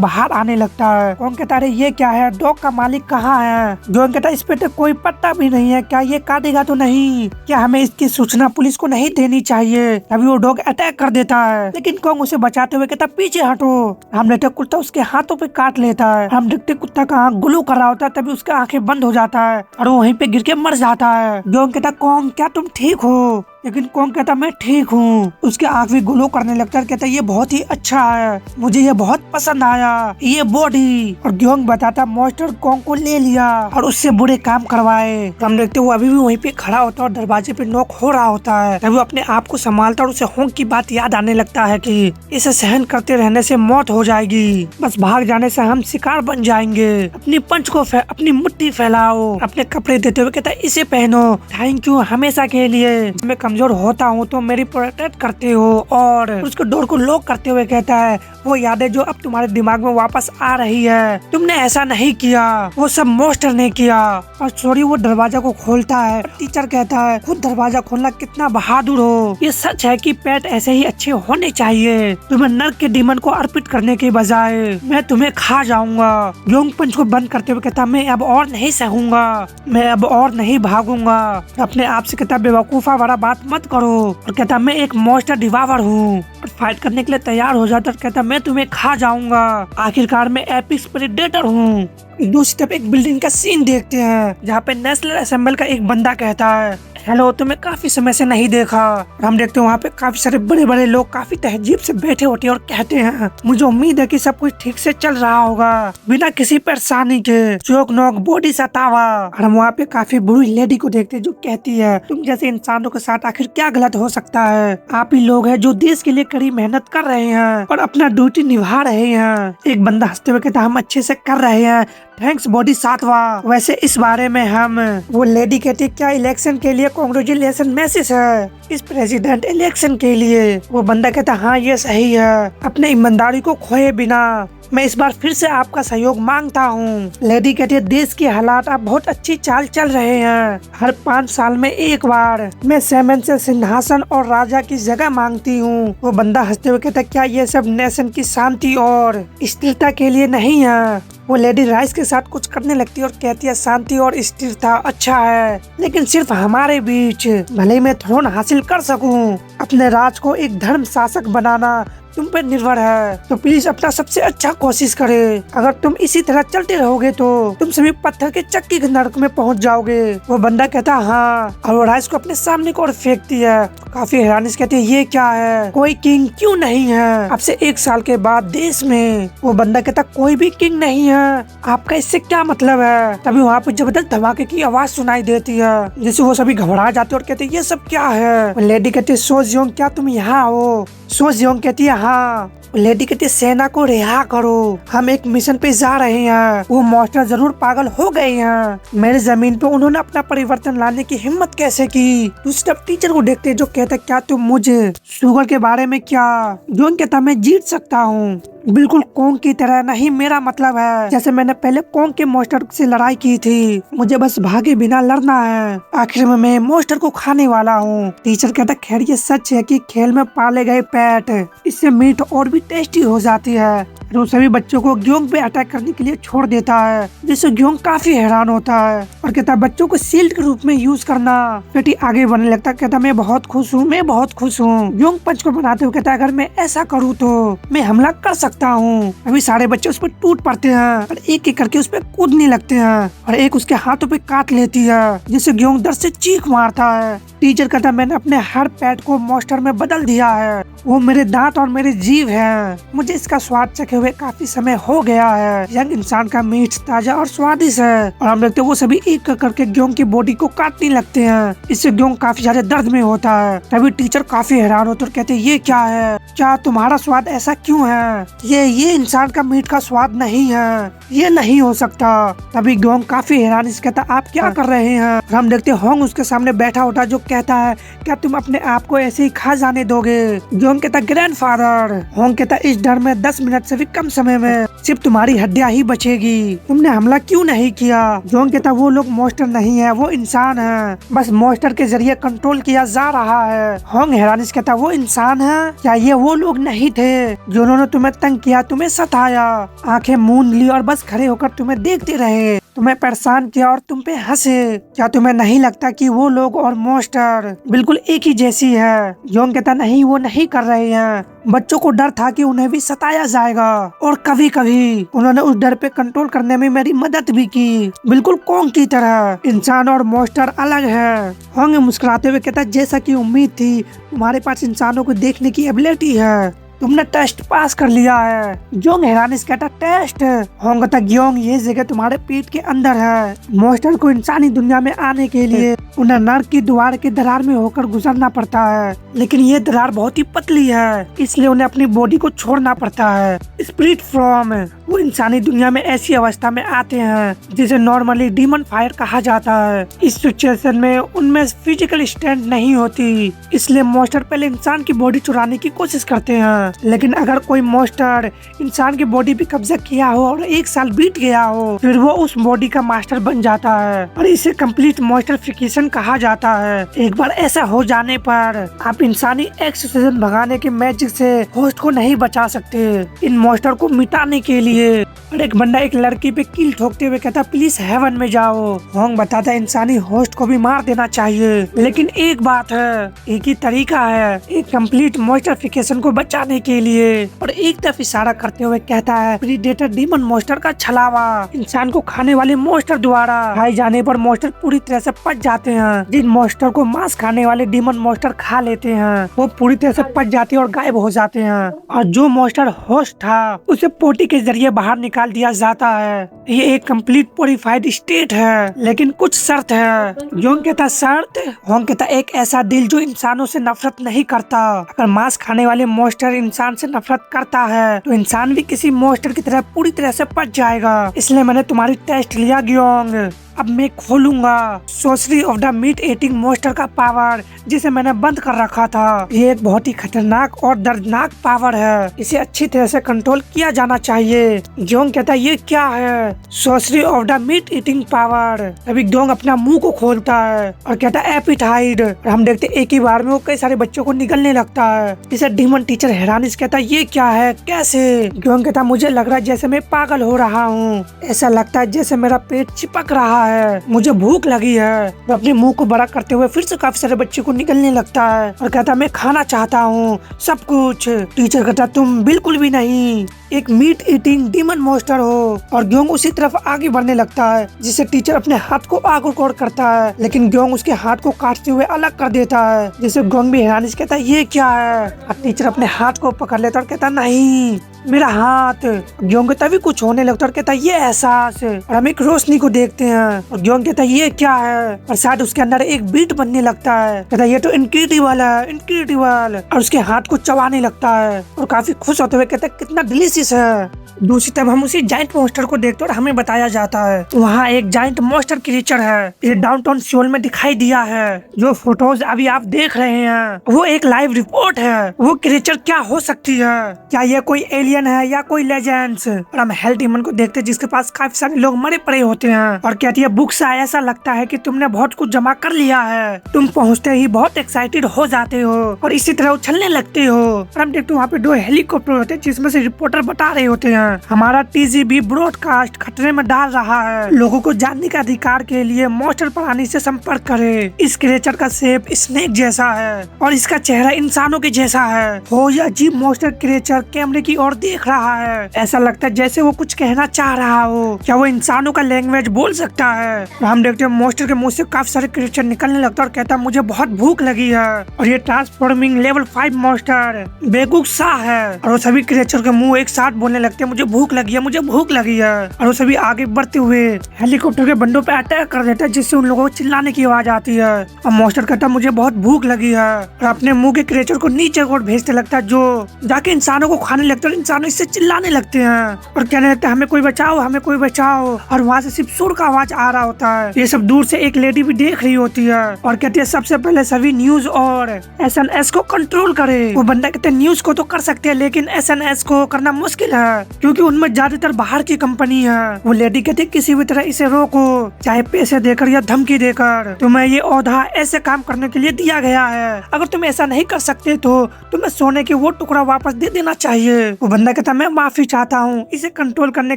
बाहर आने लगता है। कोंग कहता अरे ये क्या है? डॉग का मालिक कहाँ है? योंग कहता इस पे तो कोई पत्ता भी नहीं है, क्या ये काटेगा तो नहीं? क्या हमें इसकी सूचना पुलिस को नहीं देनी चाहिए? तभी वो डॉग अटैक कर देता है, लेकिन कोंग उसे बचाते हुए कहता पीछे हटो। हम देखते कुत्ता उसके हाथों पे काट लेता है। हम देखते कुत्ता का आँख ग्लो कर रहा होता है, तभी उसका आंखें बंद हो जाता है और वो वहीं पे गिर के मर जाता है। योंग कहता कोंग क्या तुम ठीक हो? लेकिन कोंग कहता मैं ठीक हूँ। उसके आँख भी ग्लो करने लगता है। कहता ये बहुत ही अच्छा है, मुझे ये बहुत पसंद आया ये बॉडी। और योंग बताता मॉन्स्टर कोंग को ले लिया और उससे बुरे काम करवाए। हम देखते वो अभी भी वहीं पे खड़ा होता है और दरवाजे पे नॉक हो रहा होता है। तभी वो अपने आप को संभालता और उसे होंग की बात याद आने लगता है कि इसे सहन करते रहने से मौत हो जाएगी, बस भाग जाने से हम शिकार बन जाएंगे। अपनी पंच को अपनी मुट्ठी फैलाओ। अपने कपड़े देते हुए कहता इसे पहनो, थैंक यू हमेशा के लिए। मैं कमजोर होता हूँ तो मेरी प्रोटेक्ट करते हो। और उसको डोर को लॉक करते हुए कहता है वो यादें जो अब तुम्हारे दिमाग में वापस आ रही है, तुमने ऐसा नहीं किया, वो सब मॉन्स्टर ने किया। और सॉरी वो दरवाजा को खोलता है। टीचर कहता है खुद दरवाजा खोलना कितना बहादुर हो। ये सच है कि पेट ऐसे ही अच्छे होने चाहिए। तुम्हें नर्क के डीमन को अर्पित करने के बजाय मैं तुम्हें खा जाऊंगा। योंग पंच को बंद करते हुए कहता मैं अब और नहीं सहूंगा, मैं अब और नहीं भागूंगा। अपने आप से कहता बेवकूफा वाला बात मत करो। और कहता मैं एक मॉन्स्टर डिवावर हूँ। और फाइट करने के लिए तैयार हो जाता और कहता मैं तुम्हें खा जाऊंगा। आखिरकार मैं एपिक प्रेडेटर हूँ। दूसरी तरफ एक बिल्डिंग का सीन देखते हैं जहाँ पे नेशनल असेंबली का एक बंदा कहता है हेलो तुम्हें काफी समय से नहीं देखा। और हम देखते हैं वहाँ पे काफी सारे बड़े बड़े लोग काफी तहजीब से बैठे होते हैं और कहते हैं मुझे उम्मीद है कि सब कुछ ठीक से चल रहा होगा बिना किसी परेशानी के। चौक नोक बॉडी सतावा। और हम वहाँ पे काफी बुरी लेडी को देखते हैं जो कहती है तुम जैसे इंसानों के साथ आखिर क्या गलत हो सकता है? आप ही लोग हैं जो देश के लिए कड़ी मेहनत कर रहे हैं और अपना ड्यूटी निभा रहे हैं। एक बंदा हंसते हुए कहता हम अच्छे से कर रहे हैं, थैंक्स बॉडी सातवा। वैसे इस बारे में हम वो लेडी कहती क्या इलेक्शन के लिए कांग्रेचुलेशन मैसेज है इस प्रेसिडेंट इलेक्शन के लिए? वो बंदा कहता हाँ ये सही है, अपने ईमानदारी को खोए बिना मैं इस बार फिर से आपका सहयोग मांगता हूँ। लेडी कहती है देश के हालात अब बहुत अच्छी चाल चल रहे हैं। हर 5 साल में एक बार मैं सेमन से सिंहासन और राजा की जगह मांगती हूँ। वो बंदा हंसते हुए कहता क्या ये सब नेशन की शांति और स्थिरता के लिए नहीं है? वो लेडी राइस के साथ कुछ करने लगती है और कहती है शांति और स्थिरता अच्छा है, लेकिन सिर्फ हमारे बीच। भले ही मैं थ्रोन हासिल कर सकूं, अपने राज को एक धर्म शासक बनाना तुम पे निर्भर है, तो प्लीज अपना सबसे अच्छा कोशिश करे। अगर तुम इसी तरह चलते रहोगे तो तुम सभी पत्थर के चक्की के नरक में पहुंच जाओगे। वो बंदा कहता हाँ और वो राइस को अपने सामने को फेंकती है। काफी हैरानी से कहती है ये क्या है, कोई किंग क्यों नहीं है अब से 1 साल के बाद देश में? वो बंदा कहता कोई भी किंग नहीं है, आपका इससे क्या मतलब है? तभी वहाँ पे जबरदस्त धमाके की आवाज सुनाई देती है जिससे वो सभी घबरा जाते और कहते ये सब क्या है? लेडी कहती है सो जियोंग क्या तुम यहाँ हो? सो जियोंग कहती है हाँ। लेडी कहती है सेना को रिहा करो, हम एक मिशन पे जा रहे हैं। वो मॉन्स्टर जरूर पागल हो गए हैं, मेरे जमीन पे उन्होंने अपना परिवर्तन लाने की हिम्मत कैसे की? दूसरी तरफ टीचर को देखते जो कहता क्या तुम मुझे शुगर के बारे में क्या? जोन कहता मैं जीत सकता हूँ, बिल्कुल कोंग की तरह नहीं। मेरा मतलब है जैसे मैंने पहले कोंग के मॉन्स्टर से लड़ाई की थी, मुझे बस भागे बिना लड़ना है। आखिर में मैं मॉन्स्टर को खाने वाला हूँ। टीचर कहता खैर ये सच है कि खेल में पाले गए पेट इससे मीट और भी टेस्टी हो जाती है। वो सभी बच्चों को ग्योंग पे अटैक करने के लिए छोड़ देता है जिससे ग्योंग काफी हैरान होता है और कहता है बच्चों को शील्ड के रूप में यूज करना। बेटी आगे बढ़ने लगता कहता मैं बहुत खुश हूँ, मैं बहुत खुश हूँ। ग्योंग पंच को बनाते हुए कहता अगर मैं ऐसा करूँ तो मैं हमला कर सकता हूँ। अभी सारे बच्चे उस पर टूट पड़ते हैं और एक एक करके उस पर कूदने लगते हैं और एक उसके हाथों पे काट लेती है जिससे ग्योंग दर्द से चीख मारता है। टीचर कहता मैंने अपने हर पेट को मॉन्स्टर में बदल दिया है। वो मेरे दांत और मेरे जीभ हैं। मुझे इसका स्वाद चखे हुए काफी समय हो गया है। यंग इंसान का मीट ताजा और स्वादिष्ट है। और हम देखते हैं वो सभी एक करके ग्योंग की बॉडी को काटने लगते हैं। इससे ग्योंग काफी ज्यादा दर्द में होता है। तभी टीचर काफी हैरान होते और कहते ये क्या है, क्या तुम्हारा स्वाद ऐसा क्यों है? ये इंसान का मीट का स्वाद नहीं है, ये नहीं हो सकता। तभी ग्योंग काफी हैरान इस कहता आप क्या कर रहे हैं? हम देखते होंग उसके सामने बैठा होता जो कहता है क्या तुम अपने आप को ऐसे ही खा जाने दोगे? ग्योंग कहता ग्रैंडफादर। होंग कहता इस डर में 10 मिनट से भी कम समय में सिर्फ तुम्हारी हड्डियां ही बचेगी। तुमने हमला क्यों नहीं किया? ग्योंग कहता वो लोग मॉन्स्टर नहीं है, वो इंसान है, बस मॉन्स्टर के जरिए कंट्रोल किया जा रहा है। होंग हैरानी से कहता वो इंसान है? क्या ये वो लोग नहीं थे जिन्होंने तुम्हें तंग किया, तुम्हें सताया, आंखें मूंद ली और बस खड़े होकर तुम्हें देखते रहे, तुम्हें परेशान किया और तुम पे हंसे? क्या तुम्हें नहीं लगता कि वो लोग और मॉन्स्टर बिल्कुल एक ही जैसी है? जोंग कहता नहीं, वो नहीं कर रहे हैं। बच्चों को डर था कि उन्हें भी सताया जाएगा और कभी कभी उन्होंने उस डर पे कंट्रोल करने में मेरी मदद भी की, बिल्कुल कॉन्ग की तरह। इंसान और मॉन्स्टर अलग है। होंग मुस्कुराते हुए कहता जैसा कि उम्मीद थी, तुम्हारे पास इंसानों को देखने की एबिलिटी है, तुमने टेस्ट पास कर लिया है। ग्योंग हैरानी से कहता टेस्ट? होंग कहता ग्योंग ये जगह तुम्हारे पेट के अंदर है। मॉन्स्टर को इंसानी दुनिया में आने के लिए उन्हें नर्क की द्वार के दरार में होकर गुजरना पड़ता है, लेकिन ये दरार बहुत ही पतली है, इसलिए उन्हें अपनी बॉडी को छोड़ना पड़ता है। स्पिरिट फॉर्म वो इंसानी दुनिया में ऐसी अवस्था में आते हैं जिसे नॉर्मली डीमन फायर कहा जाता है। इस सिचुएशन में उनमें फिजिकल स्ट्रेंथ नहीं होती, इसलिए मॉन्स्टर पहले इंसान की बॉडी चुराने की कोशिश करते हैं। लेकिन अगर कोई मॉन्स्टर इंसान की बॉडी पे कब्जा किया हो और 1 साल बीत गया हो, फिर वो उस बॉडी का मास्टर बन जाता है और इसे कंप्लीट मॉन्स्टरफिकेशन कहा जाता है। एक बार ऐसा हो जाने पर आप इंसानी एक्सोसिएशन भगाने के मैजिक से होस्ट को नहीं बचा सकते। इन मॉन्स्टर को मिटाने के लिए और एक बंदा एक लड़की पे कील ठोकते हुए कहता प्लीज हेवन में जाओ। होंग बताता इंसानी होस्ट को भी मार देना चाहिए, लेकिन एक बात है, एक ही तरीका है एक कंप्लीट मॉन्स्टरफिकेशन को बचाने के लिए। और एक तरफ इशारा करते हुए कहता है प्रीडेटर डीमन मॉन्स्टर का छलावा इंसान को खाने वाले मॉन्स्टर द्वारा खाए जाने पर मॉन्स्टर पूरी तरह से पच जाते हैं। जिन मॉन्स्टर को मांस खाने वाले डीमन मॉन्स्टर खा लेते हैं वो पूरी तरह से पच जाते हैं और गायब हो जाते हैं, और जो मॉन्स्टर होस्ट था उसे पोटी के जरिए बाहर निकाल दिया जाता है। ये एक कंप्लीट प्योरीफाइड स्टेट है, लेकिन कुछ शर्त है। जोंग कहता शर्त? होंग कहता एक ऐसा दिल जो इंसानों से नफरत नहीं करता। अगर मांस खाने वाले मॉन्स्टर इंसान से नफरत करता है तो इंसान भी किसी मॉन्स्टर की तरह पूरी तरह से पच जाएगा। इसलिए मैंने तुम्हारी टेस्ट लिया ग्योंग। अब मैं खोलूंगा sorcery of the meat eating monster का पावर, जिसे मैंने बंद कर रखा था। ये एक बहुत ही खतरनाक और दर्दनाक पावर है, इसे अच्छी तरह से कंट्रोल किया जाना चाहिए। ग्योंग कहता है ये क्या है? Sorcery of the meat eating power. अभी ग्योंग अपना मुंह को खोलता है और कहता है एपिटाइड। हम देखते एक ही बार में वो कई सारे बच्चों को निगलने लगता है। इसे डीमन टीचर हैरानी से कहता है ये क्या है, कैसे? ग्योंग कहता मुझे लग रहा है जैसे मैं पागल हो रहा हूँ, ऐसा लगता है जैसे मेरा पेट चिपक रहा है, मुझे भूख लगी है। वो अपने मुंह को बड़ा करते हुए फिर से काफी सारे बच्चे को निकलने लगता है और कहता मैं खाना चाहता हूँ सब कुछ। टीचर कहता तुम बिल्कुल भी नहीं, एक मीट ईटिंग डीमन मॉन्स्टर हो। और ग्योंग उसी तरफ आगे बढ़ने लगता है, जिसे टीचर अपने हाथ को आगे कोड़ करता है, लेकिन ग्योंग उसके हाथ को काटते हुए अलग कर देता है, जिसे ग्योंग भी हैरानी से कहता है ये क्या है? और टीचर अपने हाथ को पकड़ लेता और कहता नहीं मेरा हाथ। ग्योंग को तभी कुछ होने लगता और कहता ये एहसास। और हम एक रोशनी को देखते हैं और ग्योंग कहता ये क्या है? और शायद उसके अंदर एक बीट बनने लगता है। कहता ये तो इनक्रेडिबल है, इनक्रेडिबल। और उसके हाथ को चबाने लगता है और काफी खुश होते हुए कहता है कितना डिलीशियस है। दूसरी तरफ हम उसी जाइंट मॉन्स्टर को देखते और हमें बताया जाता है वहाँ एक जाइंट मॉन्स्टर क्रीचर है। ये डाउनटाउन सियोल में दिखाई दिया है। जो फोटोज अभी आप देख रहे हैं वो एक लाइव रिपोर्ट है। वो क्रीचर क्या हो सकती है? क्या ये कोई एलियन है या कोई लेजेंड्स? और हम हेल डीमन को देखते जिसके पास काफी सारे लोग मरे पड़े होते हैं और कहती है बुक से ऐसा लगता है कि तुमने बहुत कुछ जमा कर लिया है। तुम पहुँचते ही बहुत एक्साइटेड हो जाते हो और इसी तरह उछलने लगते हो। और हम देखते वहाँ पे 2 हेलीकॉप्टर होते हैं जिसमें से रिपोर्टर बता रहे होते हैं हैं। हमारा TGB ब्रॉडकास्ट खतरे में डाल रहा है। लोगों को जानने के अधिकार के लिए मॉन्स्टर प्राणी से संपर्क करें। इस क्रिएचर का शेप स्नेक जैसा है और इसका चेहरा इंसानों के जैसा है। हो यह अजीब मॉन्स्टर क्रिएचर कैमरे की ओर देख रहा है। ऐसा लगता है जैसे वो कुछ कहना चाह रहा हो। क्या वो इंसानों का लैंग्वेज बोल सकता है? हम देखते हैं मॉन्स्टर के मुंह से काफी सारे क्रिएचर निकलने लगता है और कहता है मुझे बहुत भूख लगी है। और ये ट्रांसफॉर्मिंग लेवल 5 मॉन्स्टर बेवकूफ सा है और वो सभी क्रिएचर के मुंह एक साथ बोलने लगते हैं मुझे भूख लगी है, मुझे भूख लगी है। और वो सभी आगे बढ़ते हुए हेलीकॉप्टर के बंदों पे अटैक कर देता है जिससे उन लोगों को चिल्लाने की आवाज आती है। और मॉन्स्टर कहता है मुझे बहुत भूख लगी है और अपने मुंह के क्रिएचर को नीचे को भेजते लगता है जो जाके इंसानों को खाने लगता है। इंसान इससे चिल्लाने लगते हैं और कहने लगते हैं हमें कोई बचाओ, हमें कोई बचाओ। और वहाँ से सिर्फ सुर का आवाज आ रहा होता है। ये सब दूर से एक लेडी भी देख रही होती है और कहती है सबसे पहले सभी न्यूज और SNS को कंट्रोल करे। वो बंदा कहते हैं न्यूज को तो कर सकते हैं लेकिन SNS को करना मुश्किल है क्योंकि उनमें ज्यादातर बाहर की कंपनी है। वो लेडी कहती है किसी भी तरह इसे रोको, चाहे पैसे देकर या धमकी देकर। तुम्हें ये ओहदा ऐसे काम करने के लिए दिया गया है। अगर तुम ऐसा नहीं कर सकते तो तुम्हें सोने की वो टुकड़ा वापस दे देना चाहिए। वो बंदा कहता मैं माफी चाहता हूँ, इसे कंट्रोल करने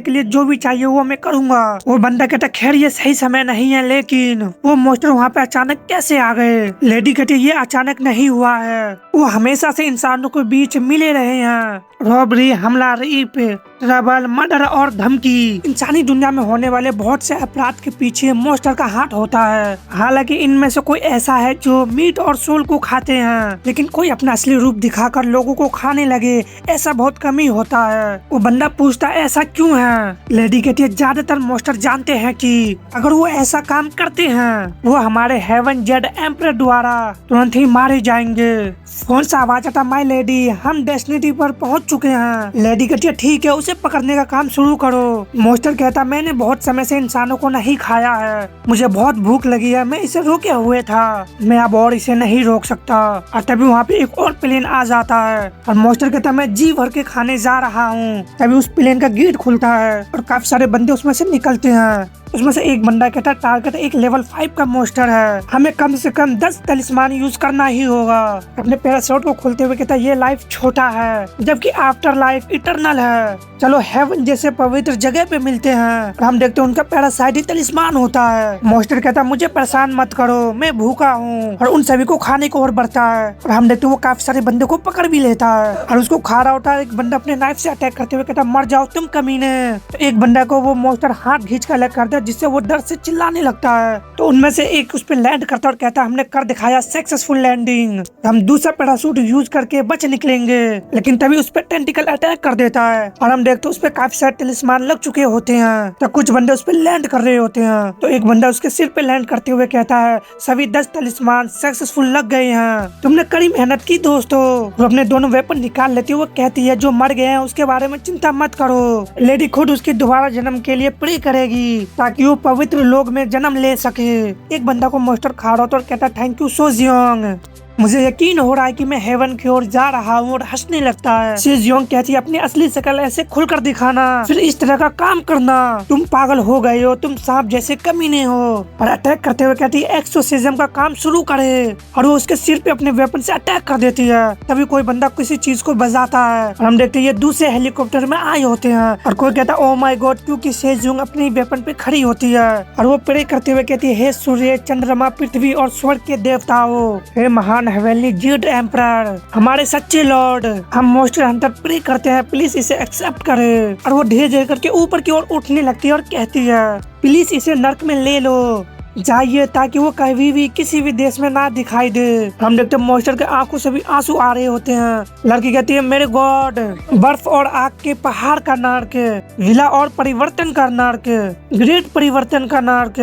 के लिए जो भी चाहिए वो मैं करूँगा। वो बंदा कहता खैर ये सही समय नहीं है लेकिन वो मॉन्स्टर वहाँ पे अचानक कैसे आ गए? लेडी कहती ये अचानक नहीं हुआ है, वो हमेशा से इंसानों के बीच मिले रहे हैं। रॉबरी, हमला, रेप, ट्रबल, मर्डर और धमकी, इंसानी दुनिया में होने वाले बहुत से अपराध के पीछे मॉन्स्टर का हाथ होता है। हालांकि इनमें से कोई ऐसा है जो मीट और सोल को खाते हैं लेकिन कोई अपना असली रूप दिखाकर लोगों को खाने लगे, ऐसा बहुत कम ही होता है। वो बंदा पूछता ऐसा क्यों है? लेडी कहती है ज्यादातर मॉन्स्टर जानते हैं कि अगर वो ऐसा काम करते हैं वो हमारे हेवन जेड एम्परर द्वारा तुरंत ही मारे जाएंगे। फोन से आवाज आता माय लेडी हम डेस्टिनी पर पहुंच चुके हैं। लेडी कहती है ठीक है उसे पकड़ने का काम शुरू करो। मॉन्स्टर कहता मैंने बहुत समय से इंसानों को नहीं खाया है, मुझे बहुत भूख लगी है, मैं इसे रोके हुए था, मैं अब और इसे नहीं रोक सकता। और तभी वहाँ पे एक और प्लेन आ जाता है और मॉन्स्टर कहता मैं जी भर के खाने जा रहा हूँ। तभी उस प्लेन का गेट खुलता है और काफी सारे बंदे उसमें से निकलते हैं। उसमें से एक बंदा कहता है टारगेट एक लेवल 5 का मॉन्स्टर है, हमें कम से कम 10 तलिस्मान यूज करना ही होगा। अपने पैराशूट को खोलते हुए कहता है ये लाइफ छोटा है जबकि आफ्टर लाइफ इटरनल है, चलो हेवन जैसे पवित्र जगह पे मिलते हैं। और हम देखते हैं उनका पैरासाइट ही तलिस्मान होता है। मॉन्स्टर कहता है मुझे परेशान मत करो, मैं भूखा हूँ, और उन सभी को खाने को और बढ़ता है। और हम देखते हैं वो काफी सारे बंदे को पकड़ भी लेता है और उसको खा रहा होता है। एक बंदा अपने नाइफ से अटैक करते हुए कहता है मर जाओ तुम कमीने। तो एक बंदा को वो मॉन्स्टर हाथ खींच कर अलग करता है जिससे वो डर से चिल्लाने लगता है। तो उनमें से एक उस पर लैंड करता है और कहता है हमने कर दिखाया सक्सेसफुल लैंडिंग, हम दूसरा पैराशूट यूज करके बच निकलेंगे। लेकिन तभी उस पर टेंटिकल अटैक कर देता है और हम देखते उस पर काफी सारे तलिस्मान लग चुके होते हैं। तो कुछ बंदे उस पर लैंड कर रहे होते हैं। तो एक बंदा उसके सिर पे लैंड करते हुए कहता है सभी 10 तलिस्मान सक्सेसफुल लग गए हैं, तुमने कड़ी मेहनत की दोस्तों। वो अपने दोनों वेपन निकाल लेती है। वो कहती है जो मर गए हैं उसके बारे में चिंता मत करो, लेडी खुद उसके दोबारा जन्म के लिए प्रे करेगी ताकि वो पवित्र लोग में जन्म ले सके। एक बंदा को मॉन्स्टर खा रहा था और कहता थैंक यू सो जियोंग, मुझे यकीन हो रहा है कि मैं हेवन की ओर जा रहा हूँ। और हंसने लगता है। शिजियोंग कहती है अपनी असली शक्ल ऐसे खुलकर दिखाना, फिर इस तरह का काम करना, तुम पागल हो गए हो, तुम सांप जैसे कमीने हो। और अटैक करते हुए कहती है एक्सोसिज्म का काम शुरू करे और वो उसके सिर पे अपने वेपन से अटैक कर देती है। तभी कोई बंदा किसी चीज को बजाता है और हम देखते हैं ये दूसरे हेलीकॉप्टर में आए होते हैं। और कोई कहता है ओ माय गॉड, क्योंकि शिजियोंग अपने वेपन पे खड़ी होती है और वो प्रे करते हुए कहती है हे सूर्य, चंद्रमा, पृथ्वी और स्वर्ग के देवताओं, हे महान हेवनली जेड एम्परर, हमारे सच्चे लॉर्ड, हम मॉन्स्टर हंटर प्रे करते हैं, प्लीज इसे एक्सेप्ट करें। और वो धीरे धीरे करके ऊपर की ओर उठने लगती है और कहती है प्लीज इसे नर्क में ले लो जाइए ताकि वो कभी भी किसी भी देश में ना दिखाई दे। हम देखते हैं मॉन्स्टर के आंखों से भी आंसू आ रहे होते हैं। लड़की कहती है मेरे गॉड, बर्फ और आग के पहाड़ का नर्क, विला और परिवर्तन का नर्क, ग्रेट परिवर्तन का नर्क,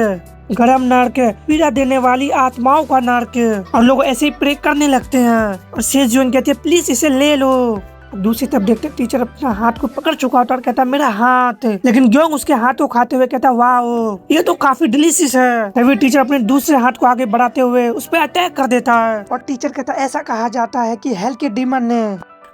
गरम नर्क, पीड़ा देने वाली आत्माओं का नर्क। और लोग ऐसे ही प्रे करने लगते हैं और शेजून कहती है प्लीज इसे ले लो। दूसरी तरफ देखते टीचर अपना हाथ को पकड़ चुका होता और कहता मेरा हाथ, लेकिन ग्योंग उसके हाथ को खाते हुए कहता वाह ये तो काफी डिलीशियस है। तभी टीचर अपने दूसरे हाथ को आगे बढ़ाते हुए उस पर अटैक कर देता है और टीचर कहता ऐसा कहा जाता है कि हेल के डीमन ने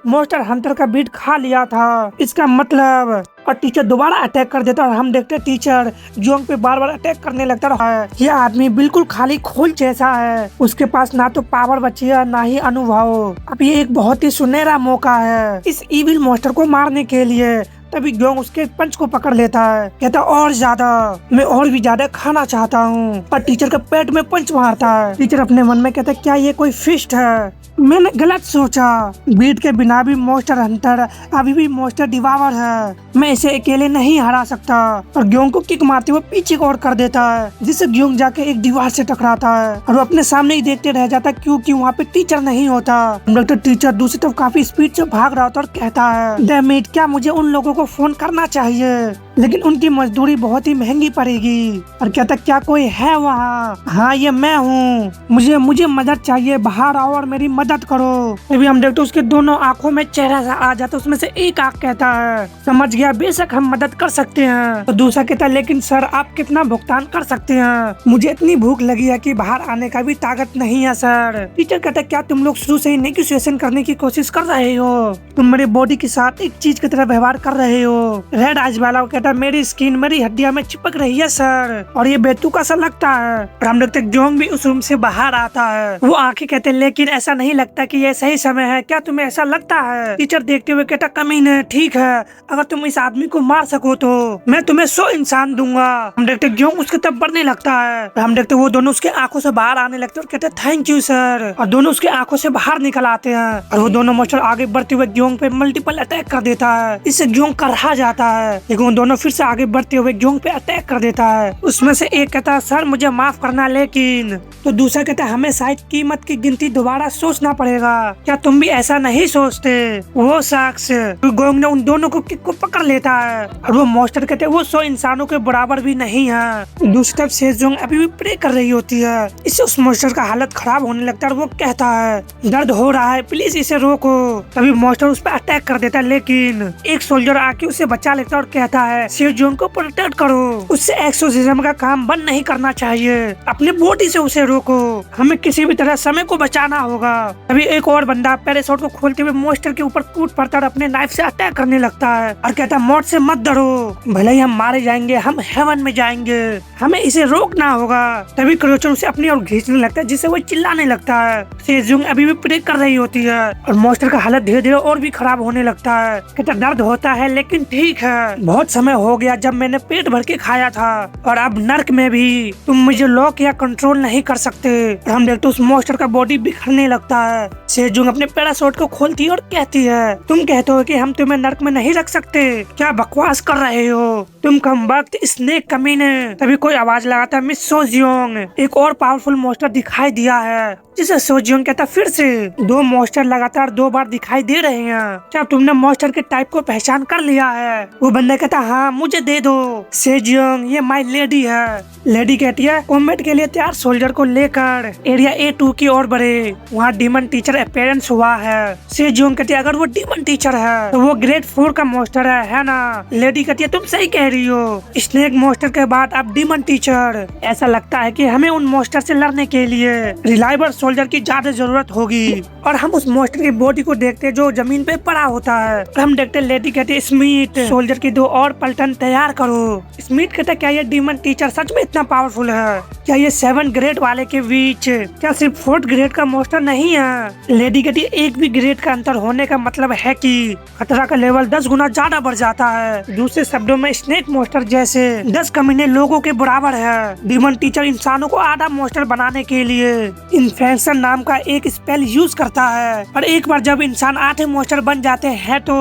मॉन्स्टर हंटर का बीट खा लिया था, इसका मतलब। और टीचर दोबारा अटैक कर देता और हम देखते हैं टीचर जोंग पे बार बार अटैक करने लगता है। ये आदमी बिल्कुल खाली खोल जैसा है, उसके पास ना तो पावर बची है ना ही अनुभव। अब ये एक बहुत ही सुनहरा मौका है इस इविल मॉन्स्टर को मारने के लिए। तभी ग्योंग उसके पंच को पकड़ लेता है। कहता और ज्यादा, मैं और भी ज्यादा खाना चाहता हूँ। और टीचर के पेट में पंच मारता है। टीचर अपने मन में कहता है क्या ये कोई फिस्ट है? मैंने गलत सोचा। बीट के बिना भी मॉन्स्टर हंटर अभी भी मॉन्स्टर डिवावर है। मैं इसे अकेले नहीं हरा सकता। और ग्योंग को किक मारते हुए पीछे को और कर देता है, जिससे ग्योंग जाके एक दीवार से टकराता है और वो अपने सामने ही देखते रह जाता है क्योंकि वहाँ पे टीचर नहीं होता। डॉक्टर टीचर दूसरी तरफ काफी स्पीड से भाग रहा होता और कहता है डैम इट, क्या मुझे उन लोगों को फोन करना चाहिए, लेकिन उनकी मजदूरी बहुत ही महंगी पड़ेगी। और कहता क्या कोई है वहाँ? हाँ ये मैं हूँ, मुझे मदद चाहिए, बाहर आओ और मेरी मदद करो। अभी हम देखते उसके दोनों आंखों में चेहरा सा आ जाता है। उसमें से एक आंख कहता है समझ गया, बेशक हम मदद कर सकते हैं। तो दूसरा कहता है लेकिन सर आप कितना भुगतान कर सकते हैं? मुझे इतनी भूख लगी है कि बाहर आने का भी ताकत नहीं है सर। टीचर कहता है क्या तुम लोग शुरू से ही नेगोशिएशन करने की कोशिश कर रहे हो? तुम मेरी बॉडी के साथ एक चीज की तरह व्यवहार कर रहे हो। रेड आइज वाला कहता है मेरी स्किन मेरी हड्डियां में चिपक रही है सर, और ये बेतुका सा लगता है। और हम देखते ग्योंग भी उस रूम से बाहर आता है। वो आंखें कहते लेकिन ऐसा नहीं लगता कि ये सही समय है, क्या तुम्हें ऐसा लगता है? टीचर देखते हुए कहता कमीने, ठीक है अगर तुम इस आदमी को मार सको तो मैं तुम्हें 100 इंसान दूंगा। हम देखते ग्योंग उसके तब बढ़ने लगता है। हम देखते वो दोनों उसके आंखों से बाहर आने लगते और कहते थैंक यू सर, और दोनों उसके आंखों से बाहर निकल आते हैं। और वो दोनों मॉन्स्टर आगे बढ़ते हुए ग्योंग पे मल्टीपल अटैक कर देता है। इससे ग्योंग करहा जाता है, लेकिन वो दोनों फिर से आगे बढ़ते हुए ग्योंग पे अटैक कर देता है। उसमें से एक कहता है सर मुझे माफ करना, लेकिन तो दूसरा कहता है हमें शायद कीमत की गिनती दोबारा सोचना पड़ेगा, क्या तुम भी ऐसा नहीं सोचते? वो शख्स ग्योंग ने उन दोनों को किक को पकड़ लेता है और वो मॉन्स्टर कहते हैं वो 100 इंसानों के बराबर भी नहीं है। दूसरी तरफ सेजोंग अभी भी प्रे कर रही होती है। इससे उस मॉन्स्टर का हालत खराब होने लगता है और वो कहता है दर्द हो रहा है, प्लीज इसे रोको। तभी मॉन्स्टर उस पर अटैक कर देता है, लेकिन एक सोल्जर आके उसे बचा लेता है और कहता है सेजोंग को प्रोटेक्ट करो, उससे एक्सोसिज्म का काम बंद नहीं करना चाहिए, अपनी बॉडी से उसे रोको, हमें किसी भी तरह समय को बचाना होगा। तभी एक और बंदा पैराशूट को खोलते हुए मॉन्स्टर के ऊपर कूद पड़ता है और अपने नाइफ से अटैक करने लगता है और कहता है मौत से मत डरो, भले ही हम मारे जाएंगे, हम हेवन में जाएंगे, हमें इसे रोकना होगा। तभी क्रोचन उसे अपनी ओर खींचने लगता है, जिससे वो चिल्लाने लगता है। सेजुंग अभी भी प्रे कर रही होती है और मॉन्स्टर का हालत धीरे धीरे और भी खराब होने लगता है। कहता दर्द होता है लेकिन ठीक है, बहुत समय हो गया जब मैंने पेट भर के खाया था, और अब नर्क में भी तुम मुझे लॉक या कंट्रोल नहीं कर सकते। और हम देखते उस मॉन्स्टर का बॉडी बिखरने लगता है। सेजुंग अपने पैराशूट को खोलती है और कहती है तुम कहते हो कि हम तुम्हें नर्क में नहीं रख सकते, क्या बकवास कर रहे हो तुम कमबख्त स्नेक कमीने। तभी कोई आवाज लगाता है मिस सोजियोंग, एक और पावरफुल मॉन्स्टर दिखाई दिया है, जिसे सोजियोंग कहता फिर से 2 मॉन्स्टर लगातार 2 बार दिखाई दे रहे हैं, क्या तुमने मॉन्स्टर के टाइप को पहचान कर लिया है? वो बंदा कहता हाँ मुझे दे दो। सेजियोंग ये माई लेडी है। लेडी कहती है कॉम्बैट के लिए तैयार सोल्जर को लेकर एरिया A2 की ओर बढ़े, वहाँ डीमन टीचर अपीयरेंस हुआ है। सेजियोंग कहती है अगर वो डीमन टीचर है तो वो ग्रेड 4 का मॉन्स्टर है ना? लेडी कहती है तुम सही कह रही हो, स्नेक मॉन्स्टर के बाद अब डीमन टीचर। ऐसा लगता है कि हमें उन मॉन्स्टर से लड़ने के लिए रिलायबल सोल्जर की ज्यादा जरूरत होगी। और हम उस मॉन्स्टर की बॉडी को देखते जो जमीन पे पड़ा होता है। और हम देखते लेडी कहती है स्मिथ सोल्जर की 2 और पलटन तैयार करो। स्मिथ कहता क्या ये डीमन टीचर सच में इतना पावरफुल है? क्या ये 7 ग्रेड वाले के बीच क्या सिर्फ 4th ग्रेड का मॉन्स्टर नहीं है? लेडी कहती है एक भी ग्रेड का अंतर होने का मतलब है कि खतरा का लेवल 10 गुना ज्यादा बढ़ जाता है। दूसरे शब्दों में स्नेक मॉन्स्टर जैसे 10 कमीने लोगों के बराबर है। डीमन टीचर इंसानों को आधा मॉन्स्टर बनाने के लिए इन्फेक्शन नाम का एक स्पेल यूज करता है, और एक बार जब इंसान आधे मॉन्स्टर बन जाते हैं तो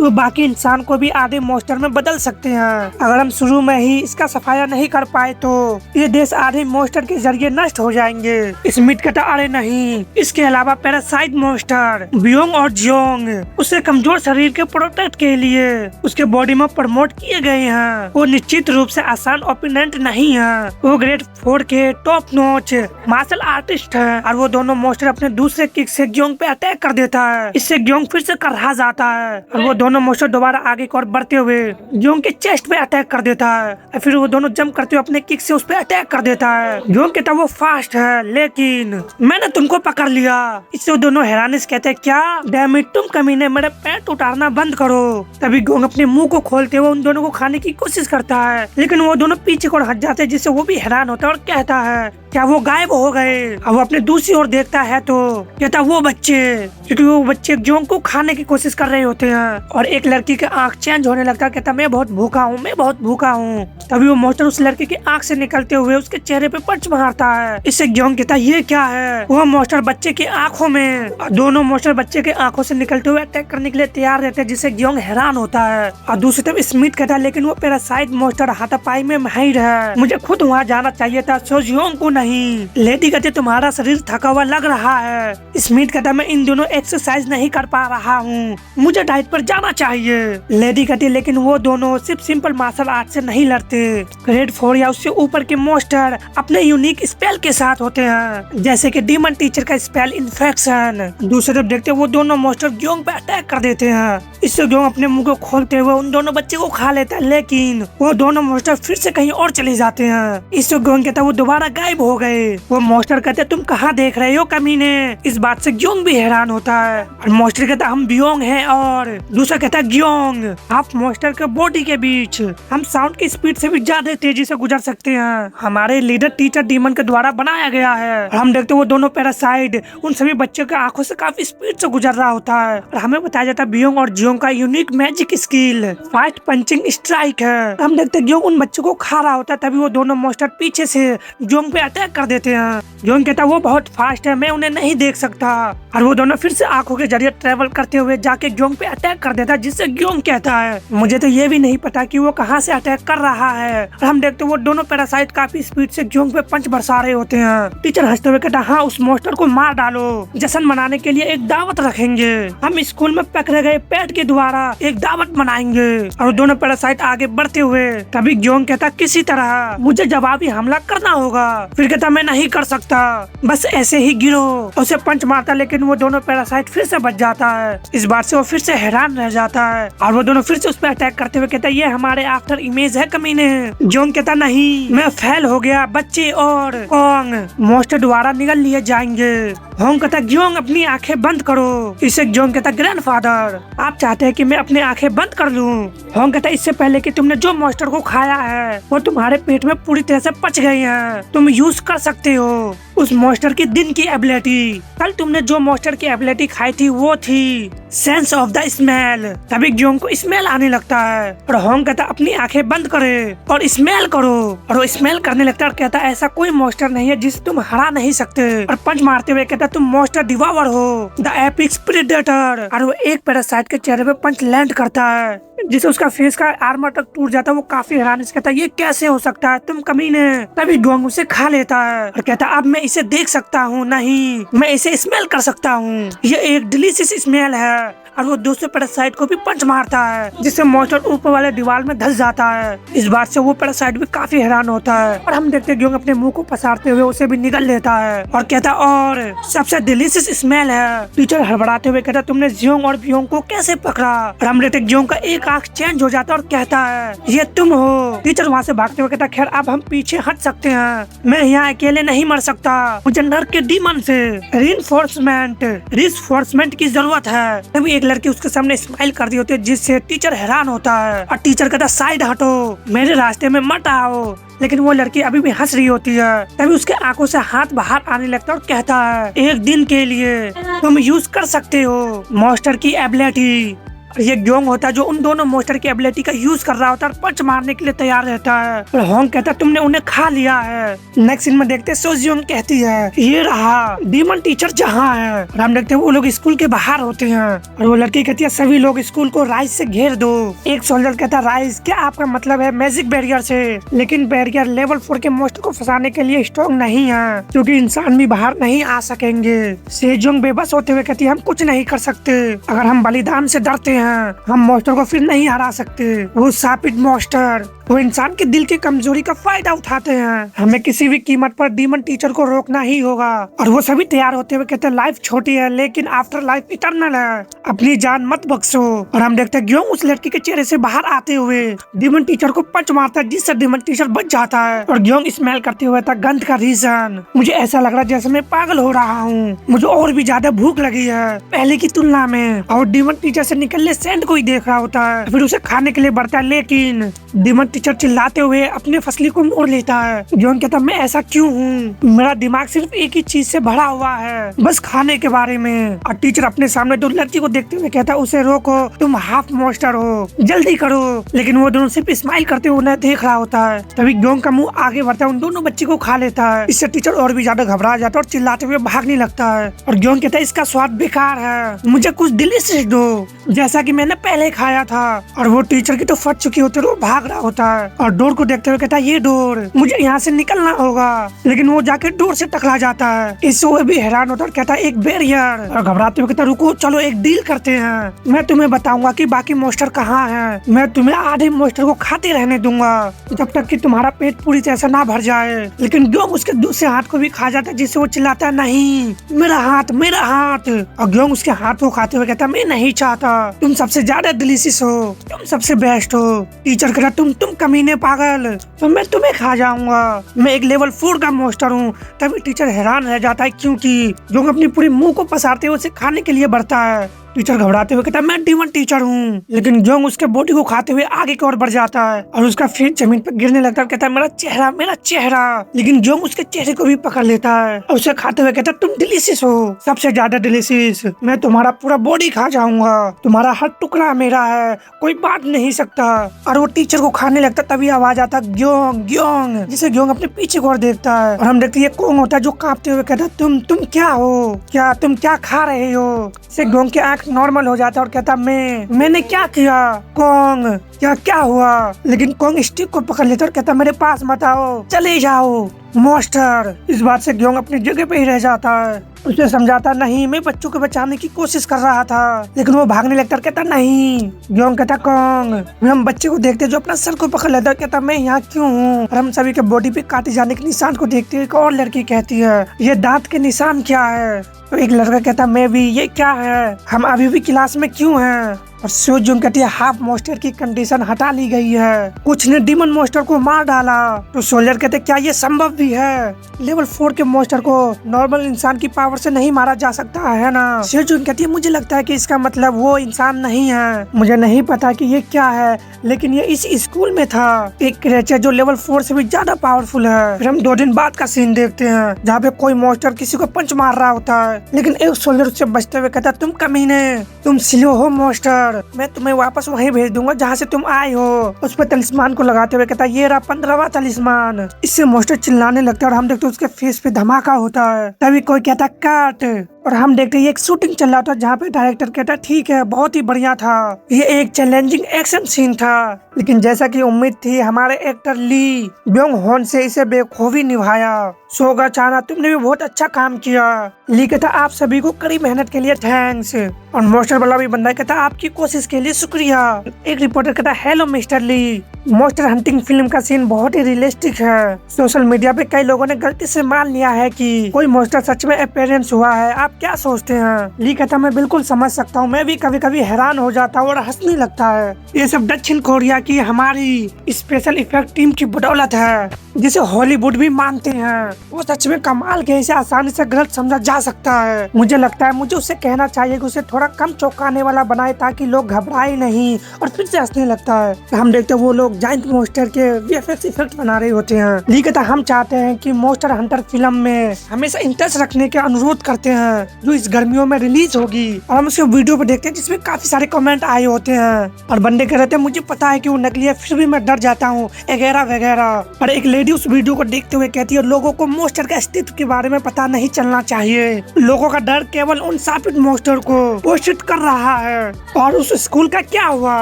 वो बाकी इंसान को भी आधे मॉन्स्टर में बदल सकते हैं। अगर हम शुरू में ही इसका सफाया नहीं कर पाए तो ये देश आधे मॉन्स्टर के जरिए नष्ट हो जाएंगे। स्मिथ कहता अरे नहीं, इसके अलावा पैरासाइट मॉन्स्टर बियोंग और जियोंग उसे कमजोर शरीर के प्रोटेक्ट के लिए उसके बॉडी में प्रमोट किए गए हैं। वो निश्चित रूप से आसान ओपोनेंट नहीं है, वो ग्रेड 4 के टॉप नॉच मार्शल आर्टिस्ट है। और वो दोनों मॉन्स्टर अपने दूसरे किक से ग्योंग पे अटैक कर देता है, इससे ग्योंग फिर से करहा जाता है। और वो दोनों मॉन्स्टर दोबारा आगे की ओर बढ़ते हुए ग्योंग के चेस्ट पे अटैक कर देता है, और फिर वो दोनों जंप करते हुए अपने किक से उस पे अटैक कर देता है। ग्योंग कहता वो फास्ट है लेकिन मैंने तुमको पकड़ लिया। इससे वो दोनों हैरानी से कहते क्या डैम इट, तुम कमीने मेरे पैर उतारना बंद करो। तभी ग्योंग अपने मुंह को खोलते हुए उन दोनों को खाने की कोशिश करता है, लेकिन वो दोनों पीछे को हट जाते हैं, जिससे वो भी हैरान होता है और कहता है क्या वो गायब हो गए? अब वो अपने दूसरी ओर देखता है तो कहता वो बच्चे, क्योंकि वो बच्चे जोंग को खाने की कोशिश कर रहे होते हैं। और एक लड़की की आंख चेंज होने लगता है, कहता मैं बहुत भूखा हूँ, मैं बहुत भूखा हूँ। तभी वो मॉन्स्टर उस लड़की की आंख से निकलते हुए उसके चेहरे पे पंच मारता है। इससे जोंग कहता ये क्या है? वो मॉन्स्टर बच्चे की आंखों में, दोनों मॉन्स्टर बच्चे के आंखों से निकलते हुए अटैक करने के लिए तैयार रहते हैं, जिससे जोंग हैरान होता है। और दूसरी तरफ स्मिथ कहता है लेकिन वो पैरासाइट मॉन्स्टर हाथापाई में माहिर है, मुझे खुद वहाँ जाना चाहिए था, सोजियोंग को नहीं। लेडी कहते तुम्हारा शरीर थका हुआ लग रहा है। स्मिथ कहता मैं इन दोनों एक्सरसाइज नहीं कर पा रहा हूँ, मुझे डाइट पर जाना चाहिए। लेडी कहती लेकिन वो दोनों सिर्फ सिंपल मार्शल आर्ट से नहीं लड़ते, ग्रेड 4 या उससे ऊपर के मॉन्स्टर अपने यूनिक स्पेल के साथ होते हैं, जैसे कि डीमन टीचर का स्पेल इन्फेक्शन। दूसरी तरफ देखते वो दोनों मॉन्स्टर ग्योंग पे अटैक कर देते हैं। इससे ग्योंग अपने मुंह को खोलते हुए उन दोनों बच्चे को खा लेता है, लेकिन वो दोनों मॉन्स्टर फिर से कहीं और चले जाते हैं। इससे ग्योंग कहता वो दोबारा गायब हो गए। वो मॉन्स्टर कहते तुम कहाँ देख रहे हो कमीने? इस बात से ग्योंग भी हैरान होता है। और मॉन्स्टर कहता हम बियोंग हैं, और दूसरा कहता ग्योंग आप मॉन्स्टर के बॉडी के बीच हम साउंड की स्पीड से भी ज्यादा तेजी से गुजर सकते हैं, हमारे लीडर टीचर डीमन के द्वारा बनाया गया है। और हम देखते वो दोनों पैरासाइट उन सभी बच्चों के आंखों से काफी स्पीड से गुजर रहा होता है। और हमें बताया जाता है बियोंग और जियोंग का unique magic skill fast punching strike है। हम देखते जियोंग उन बच्चों को खा रहा होता है, तभी वो दोनों मॉन्स्टर पीछे से जियोंग पे अटैक कर देते हैं। जियोंग कहता वो बहुत फास्ट है, मैं उन्हें नहीं देख सकता। और वो दोनों फिर से आंखों के जरिए ट्रेवल करते हुए जाके जियोंग पे अटैक कर देता है, जिससे जियोंग कहता है मुझे तो ये भी नहीं पता कि वो कहाँ से अटैक कर रहा है। और हम देखते वो दोनों पैरासाइट काफी स्पीड से जियोंग पे पंच बरसा रहे होते हैं। टीचर हंसते हुए कहता हाँ उस मॉन्स्टर को मार डालो, जश्न मनाने के लिए एक दावत रखेंगे, हम स्कूल में पकड़े गए पेट के द्वारा एक दावत मनाएंगे। और दोनों पैरासाइट आगे बढ़ते हुए तभी जियोंग कहता किसी तरह मुझे जवाबी हमला करना होगा। फिर कहता मैं नहीं कर सकता, बस ऐसे ही गिरो। उसे पंच मारता लेकिन वो दोनों पैरासाइट फिर से बच जाता है। इस बात से वो फिर से हैरान रह जाता है और वो दोनों फिर से उस पर अटैक करते हुए कहता ये हमारे आफ्टर इमेज है कमीने। जियोंग कहता नहीं मैं फेल हो गया, बच्चे और कोंग मॉन्स्टर द्वारा निगल लिए जाएंगे। होंग कहता जियोंग अपनी आंखें बंद करो। इसे जियोंग कहता ग्रैंडफादर आप चाहते हैं कि मैं अपनी आंखें बंद कर लूं? होंग कहता इससे पहले कि तुमने जो मॉन्स्टर को खाया है वो तुम्हारे पेट में पूरी तरह से पच गए हैं, तुम यूज कर सकते हो उस मॉन्स्टर की दिन की एबिलिटी। कल तुमने जो मॉन्स्टर की एबिलिटी खाई थी वो थी सेंस ऑफ द स्मेल। तभी जियोंग को स्मेल आने लगता है और होंग कहता अपनी आंखें बंद करे और स्मेल करो। और वो स्मेल करने लगता है और कहता ऐसा कोई मॉन्स्टर नहीं है जिसे तुम हरा नहीं सकते। और पंच मारते हुए कहता तुम मॉन्स्टर डिवावर हो, द एपिक प्रेडेटर। और वो एक पैरासाइट के चेहरे पे पंच लैंड करता है जिससे उसका फेस का आर्मर तक टूट जाता है। वो काफी हैरान कहता है ये कैसे हो सकता है, तुम कमीने। तभी जियोंग उसे खा लेता है और कहता अब मैं इसे देख सकता हूँ, नहीं मैं इसे स्मेल कर सकता हूँ, ये एक डिलीशियस स्मेल है। और वो दूसरे पैरासाइट को भी पंच मारता है जिससे मॉन्स्टर ऊपर वाले दीवार में धंस जाता है। इस बात से वो पैरासाइट भी काफी हैरान होता है और हम देखते हैं जियोंग अपने मुंह को पसारते हुए उसे भी निगल लेता है और कहता और सबसे डिलीशियस स्मेल है। टीचर हड़बड़ाते हुए कहता तुमने जियोंग और बियोंग को कैसे पकड़ा? और हम देखते जियोंग का एक आंख चेंज हो जाता है और कहता है ये तुम हो। टीचर वहाँ से भागते हुए कहता खैर अब हम पीछे हट सकते हैं, मैं यहाँ अकेले नहीं मर सकता, मुझे नर्क के डीमन से रिइंफोर्समेंट की जरूरत है। तभी एक लड़की उसके सामने स्माइल कर दी होती है जिससे टीचर हैरान होता है और टीचर कहता साइड हटो, मेरे रास्ते में मत आओ। लेकिन वो लड़की अभी भी हंस रही होती है। तभी उसके आंखों से हाथ बाहर आने लगता है और कहता है एक दिन के लिए तुम यूज कर सकते हो मॉन्स्टर की एबिलिटी। ये जियोंग होता है जो उन दोनों मॉन्स्टर की एबिलिटी का यूज कर रहा होता है और पंच मारने के लिए तैयार रहता है। और होंग कहता है तुमने उन्हें खा लिया है। नेक्स्ट सीन में देखते हैं सोजियोंग कहती है ये रहा डीमन टीचर जहाँ है। और हम देखते हैं वो लोग स्कूल के बाहर होते हैं और वो लड़की कहती है सभी लोग स्कूल को राइस से घेर दो। एक सोल्जर कहता है राइस क्या आपका मतलब है मैजिक बैरियर से? लेकिन बैरियर लेवल 4 के मॉन्स्टर को फंसाने के लिए स्ट्रॉन्ग नहीं है क्योंकि इंसान भी बाहर नहीं आ सकेंगे। सेजियोंग बेबस होते हुए कहती है हम कुछ नहीं कर सकते, अगर हम बलिदान से डरते हैं हम मॉन्स्टर को फिर नहीं हरा सकते। वो शापित मॉन्स्टर वो इंसान के दिल की कमजोरी का फायदा उठाते हैं, हमें किसी भी कीमत पर डीमन टीचर को रोकना ही होगा। और वो सभी तैयार होते हुए कहते हैं लाइफ छोटी है लेकिन आफ्टर लाइफ इटर्नल है, अपनी जान मत बख्शो। और हम देखते हैं जियोंग उस लड़की के चेहरे से बाहर आते हुए डीमन टीचर को पंच मारता है जिससे डीमन टीचर बच जाता है। और जियोंग स्मेल करते हुए था गंध का रीजन, मुझे ऐसा लग रहा है जैसे मैं पागल हो रहा हूँ, मुझे और भी ज्यादा भूख लगी है पहले की तुलना में। और डीमन टीचर से निकलने अपने सेंट को ही देख रहा होता है, फिर उसे खाने के लिए बढ़ता है। लेकिन डीमन टीचर चिल्लाते हुए अपने फसली को मोड़ लेता है। जॉन कहता मैं ऐसा क्यों हूँ, मेरा दिमाग सिर्फ एक ही चीज से भरा हुआ है, बस खाने के बारे में। और टीचर अपने सामने दो लड़की को देखते हुए कहता उसे रोको, तुम हाफ मॉन्स्टर हो, जल्दी करो। लेकिन वो दोनों सिर्फ स्माइल करते हुए उन्हें देख रहा होता है। तभी जॉन का मुंह आगे बढ़ता है, उन दोनों बच्ची को खा लेता है। इससे टीचर और भी ज्यादा घबरा जाता है और चिल्लाते हुए भागने लगता है। और जॉन कहता है इसका स्वाद बेकार है, मुझे कुछ डिलीशियस दो, जैसा कि मैंने पहले खाया था। और वो टीचर की तो फट चुकी होती है, वो भाग रहा होता है। और डोर को देखते हुए कहता है ये डोर, मुझे यहाँ से निकलना होगा। लेकिन वो जाके डोर से टकरा जाता है। इससे वो भी हैरान होता है और कहता है एक बैरियर। और घबराते हुए कहता है रुको, चलो एक डील करते हैं, मैं तुम्हें बताऊंगा कि बाकी मॉन्स्टर कहाँ हैं। मैं तुम्हें आधे मॉन्स्टर को खाते रहने दूंगा जब तक कि तुम्हारा पेट पूरी तरह से ना भर जाए। लेकिन ग्योंग उसके दूसरे हाथ को भी खा जाता है, जिससे वो चिल्लाता है नहीं, मेरा हाथ, मेरा हाथ। और ग्योंग उसके हाथ को खाते हुए कहता मैं नहीं चाहता, तुम सबसे ज्यादा डिलीशियस हो, तुम सबसे बेस्ट हो। टीचर कहता तुम कमीने पागल, तो मैं तुम्हें खा जाऊंगा, मैं एक लेवल 4 का मॉन्स्टर हूँ। तभी टीचर हैरान रह जाता है, क्योंकि ग्योंग अपनी पूरी मुंह को पसारते हुए उसे खाने के लिए बढ़ता है। टीचर घबराते हुए कहता है मैं डीमन टीचर हूँ। लेकिन जोंग उसके बॉडी को खाते हुए आगे की ओर बढ़ जाता है और उसका फेस जमीन पर गिरने लगता है। कहता है मेरा चेहरा, मेरा चेहरा। लेकिन जोंग उसके चेहरे को भी पकड़ लेता है और उसे खाते हुए कहता है तुम डिलीशियस हो, सबसे ज्यादा डिलीशियस, मैं तुम्हारा पूरा बॉडी खा जाऊंगा, तुम्हारा हर टुकड़ा मेरा है, कोई बांट नहीं सकता। और वो टीचर को खाने लगता, तभी आवाज आता है ग्योंग ग्योंग, जिसे ग्योंग अपने पीछे की ओर देखता है और हम देखते हैं ये कोंग होता है जो कांपते हुए कहता है तुम क्या हो, क्या तुम क्या खा रहे हो। से ग्योंग की आंख नॉर्मल हो जाता है और कहता मैंने क्या किया कोंग, क्या हुआ। लेकिन कोंग स्टिक को पकड़ लेता और कहता मेरे पास मत आओ, चले जाओ मॉन्स्टर। इस बात से ग्योंग अपनी जगह पे ही रह जाता है। उसे समझाता नहीं, मैं बच्चों को बचाने की कोशिश कर रहा था। लेकिन वो भागने लगता और कहता नहीं। ग्योंग कहता कोंग, हम बच्चे को देखते जो अपना सर को पकड़ लेता और कहता मैं यहाँ क्यों हूँ। और हम सभी के बॉडी पे काटे जाने के निशान को देखते हुए एक और लड़की कहती है ये दांत के निशान क्या है। तो एक लड़का कहता मैं भी, ये क्या है, हम अभी भी क्लास में क्यों हैं। और सोजोंग कहती है हाफ मॉन्स्टर की कंडीशन हटा ली गई है, कुछ ने डीमन मॉन्स्टर को मार डाला। तो सोल्जर कहते क्या ये संभव भी है, लेवल 4 के मॉन्स्टर को नॉर्मल इंसान की पावर से नहीं मारा जा सकता है ना। सोजोंग कहती है मुझे लगता है कि इसका मतलब वो इंसान नहीं है, मुझे नहीं पता कि ये क्या है, लेकिन ये इस स्कूल में था, एक क्रिएचर जो लेवल 4 से भी ज्यादा पावरफुल है। फिर हम 2 दिन बाद का सीन देखते हैं जहाँ पे कोई मॉन्स्टर किसी को पंच मार रहा होता है। लेकिन एक सोल्जर उससे बचते हुए कहता तुम कमीने, तुम स्लो हो मॉन्स्टर, मैं तुम्हें वापस वहीं भेज दूंगा जहाँ से तुम आए हो। उस पर तलिस्मान को लगाते हुए कहता ये रहा 15वां तलिस्मान। इससे मॉन्स्टर चिल्लाने लगता है और हम देखते उसके फेस पे धमाका होता है। तभी कोई कहता कट, और हम देखते हैं एक शूटिंग चल रहा था जहाँ पे डायरेक्टर कहता ठीक है बहुत ही बढ़िया था, ये एक चैलेंजिंग एक्शन सीन था। लेकिन जैसा कि उम्मीद थी हमारे एक्टर ली ब्योंग होन से इसे बेखूबी निभाया। सोगा चाना तुमने भी बहुत अच्छा काम किया। ली कहता आप सभी को कड़ी मेहनत के लिए थैंक्स। और मॉन्स्टर वाला भी बंदा कहता आपकी कोशिश के लिए शुक्रिया। एक रिपोर्टर कहता हेलो मिस्टर ली, मॉन्स्टर हंटिंग फिल्म का सीन बहुत ही रियलिस्टिक है। सोशल मीडिया पे कई लोगों ने गलती से मान लिया है कि कोई मॉन्स्टर सच में अपीयरेंस हुआ है, आप क्या सोचते हैं। ली कहता मैं बिल्कुल समझ सकता हूँ, मैं भी कभी कभी हैरान हो जाता हूँ और हंसने लगता है। ये सब दक्षिण कोरिया की हमारी स्पेशल इफेक्ट टीम की बदौलत है जिसे हॉलीवुड भी मानते हैं। वो सच में कमाल के, इसे आसानी से गलत समझा जा सकता है। मुझे लगता है मुझे उससे कहना चाहिए कि उसे थोड़ा कम चौंकाने वाला बनाए ताकि लोग घबराए नहीं और फिर से हंसने लगता है। हम देखते हैं वो लोग जायंट मॉन्स्टर के वीएफएक्स इफेक्ट बना रहे होते हैं। ली कहता हम चाहते हैं कि मॉन्स्टर हंटर फिल्म में हमेशा इंटरेस्ट रखने के अनुरोध करते हैं जो इस गर्मियों में रिलीज होगी। और हम उसके वीडियो पे देखते हैं जिसमें काफी सारे कमेंट आए होते हैं और बंदे कह रहे थे मुझे पता है कि वो नकली है फिर भी मैं डर जाता हूँ वगैरह वगैरह। और एक लेडी उस वीडियो को देखते हुए कहती है लोगों को मॉन्स्टर के अस्तित्व के बारे में पता नहीं चलना चाहिए, लोगों का डर केवल उन शापित मॉन्स्टर को पोषित कर रहा है। और उस स्कूल का क्या हुआ,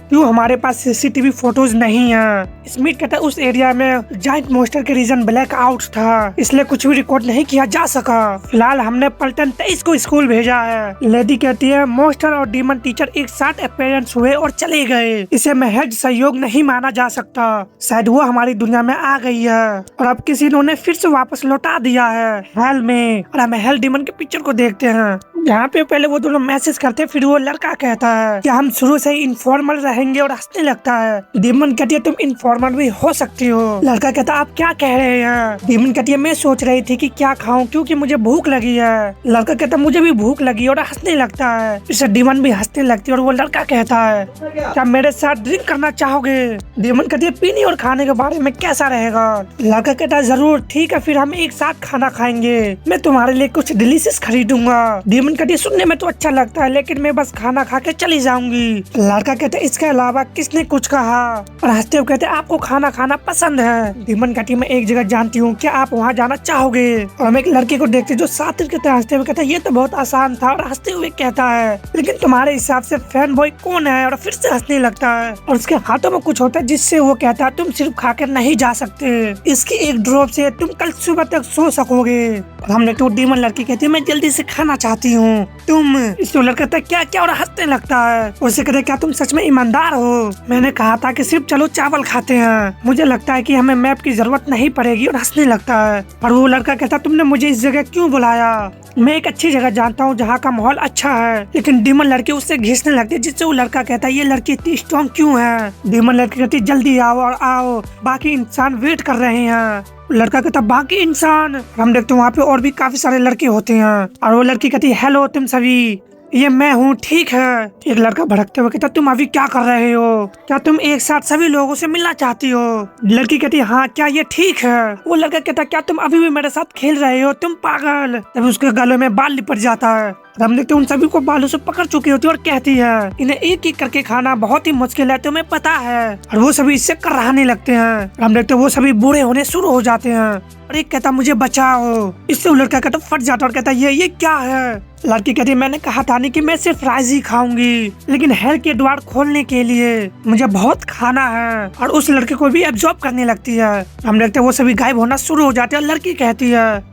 क्यों हमारे पास सीसीटीवी फोटोज नहीं है। स्मिथ कहता है उस एरिया में जायंट मॉन्स्टर के रीजन ब्लैक आउट था, इसलिए कुछ भी रिकॉर्ड नहीं किया जा सका। फिलहाल हमने पल्टन 23 को स्कूल भेजा है। लेडी कहती है मॉन्स्टर और डीमन टीचर एक साथ अपीयरेंस हुए और चले गए, इसे महज सहयोग नहीं माना जा सकता। शायद वो हमारी दुनिया में आ गई है और अब किसी ने उन्हें फिर से वापस लौटा दिया है हेल में। और हम हेल डीमन के पिक्चर को देखते हैं जहाँ पे पहले वो दोनों मैसेज करते हैं, फिर वो लड़का कहता है कि हम शुरू से ही इनफॉर्मल रहेंगे और हंसने लगता है। डीमन कहती है तुम इनफॉर्मल भी हो सकती हो। लड़का कहता है आप क्या कह रहे हैं। डीमन कहती है मैं सोच रही थी कि क्या खाऊं क्योंकि मुझे भूख लगी है। लड़का कहता है मुझे भी भूख लगी और हंसने लगता है। इससे डीमन भी हंसने लगती है और वो लड़का कहता है क्या मेरे साथ ड्रिंक करना चाहोगे। डीमन कहती है पीने और खाने के बारे में कैसा रहेगा। लड़का कहता है जरूर, ठीक है फिर हम एक साथ खाना खाएंगे, मैं तुम्हारे लिए कुछ डिलीशियस खरीदूंगा। डीमन कहती है सुनने में तो अच्छा लगता है लेकिन मैं बस खाना खा के चली जाऊंगी। लड़का कहते इसके अलावा किसने कुछ कहा। और हंसते हुए कहते आपको खाना खाना पसंद है। डीमन कहती मैं एक जगह जानती हूँ, क्या आप वहाँ जाना चाहोगे। और हम एक लड़के को देखते जो सातिर की तरह हंसते हुए कहता है ये तो बहुत आसान था। और हंसते हुए कहता है लेकिन तुम्हारे हिसाब से फैन बॉय कौन है। और फिर से हंसने लगता है और उसके हाथों में कुछ होता है जिससे वो कहता है तुम सिर्फ खाकर नहीं जा सकते, इसकी एक ड्रॉप से तुम कल सुबह तक सो सकोगे। और हमने तो डीमन लड़की कहती है मैं जल्दी से खाना चाहती हूँ, तुम। इस लड़का कहता है क्या क्या और हंसने लगता है। उसे कहते क्या तुम सच में ईमानदार हो, मैंने कहा था कि सिर्फ चलो चावल खाते हैं, मुझे लगता है कि हमें मैप की जरूरत नहीं पड़ेगी। और हंसने लगता है और वो लड़का कहता तुमने मुझे इस जगह क्यों बुलाया, मैं एक अच्छी जगह जानता हूँ जहाँ का माहौल अच्छा है। लेकिन डीमन लड़की उससे घिसने लगती है जिससे वो लड़का कहता है ये लड़की इतनी स्ट्रॉन्ग क्यों है। डीमन लड़की कहती जल्दी आओ और आओ, बाकी इंसान वेट कर रहे हैं। लड़का कहता बाकी इंसान। हम देखते हैं वहाँ पे और भी काफी सारे लड़के होते हैं और वो लड़की कहती हेलो तुम सभी, ये मैं हूँ ठीक है। एक लड़का भड़कते हुए कहता तुम अभी क्या कर रहे हो, क्या तुम एक साथ सभी लोगों से मिलना चाहती हो। लड़की कहती हाँ क्या ये ठीक है। वो लड़का कहता क्या तुम अभी भी मेरे साथ खेल रहे हो, तुम पागल। तभी उसके गले में बाल लिपट जाता है। हम देखते उन सभी को बालों से पकड़ चुकी होती है और कहती है इन्हें एक एक करके खाना बहुत ही मुश्किल है, तुम्हें पता है। और वो सभी इससे कराहने लगते हैं। हम देखते वो सभी बूढ़े होने शुरू हो जाते हैं और एक कहता मुझे बचाओ। इससे वो लड़का कहता फट जाता है और कहता ये क्या है। लड़की कहती मैंने कहा था नहीं कि मैं सिर्फ राइस ही खाऊंगी, लेकिन हेल के द्वार खोलने के लिए मुझे बहुत खाना है। और उस लड़के को भी एब्जॉर्ब करने लगती है। हम देखते वो सभी गायब होना शुरू हो जाते हैं। लड़की कहती है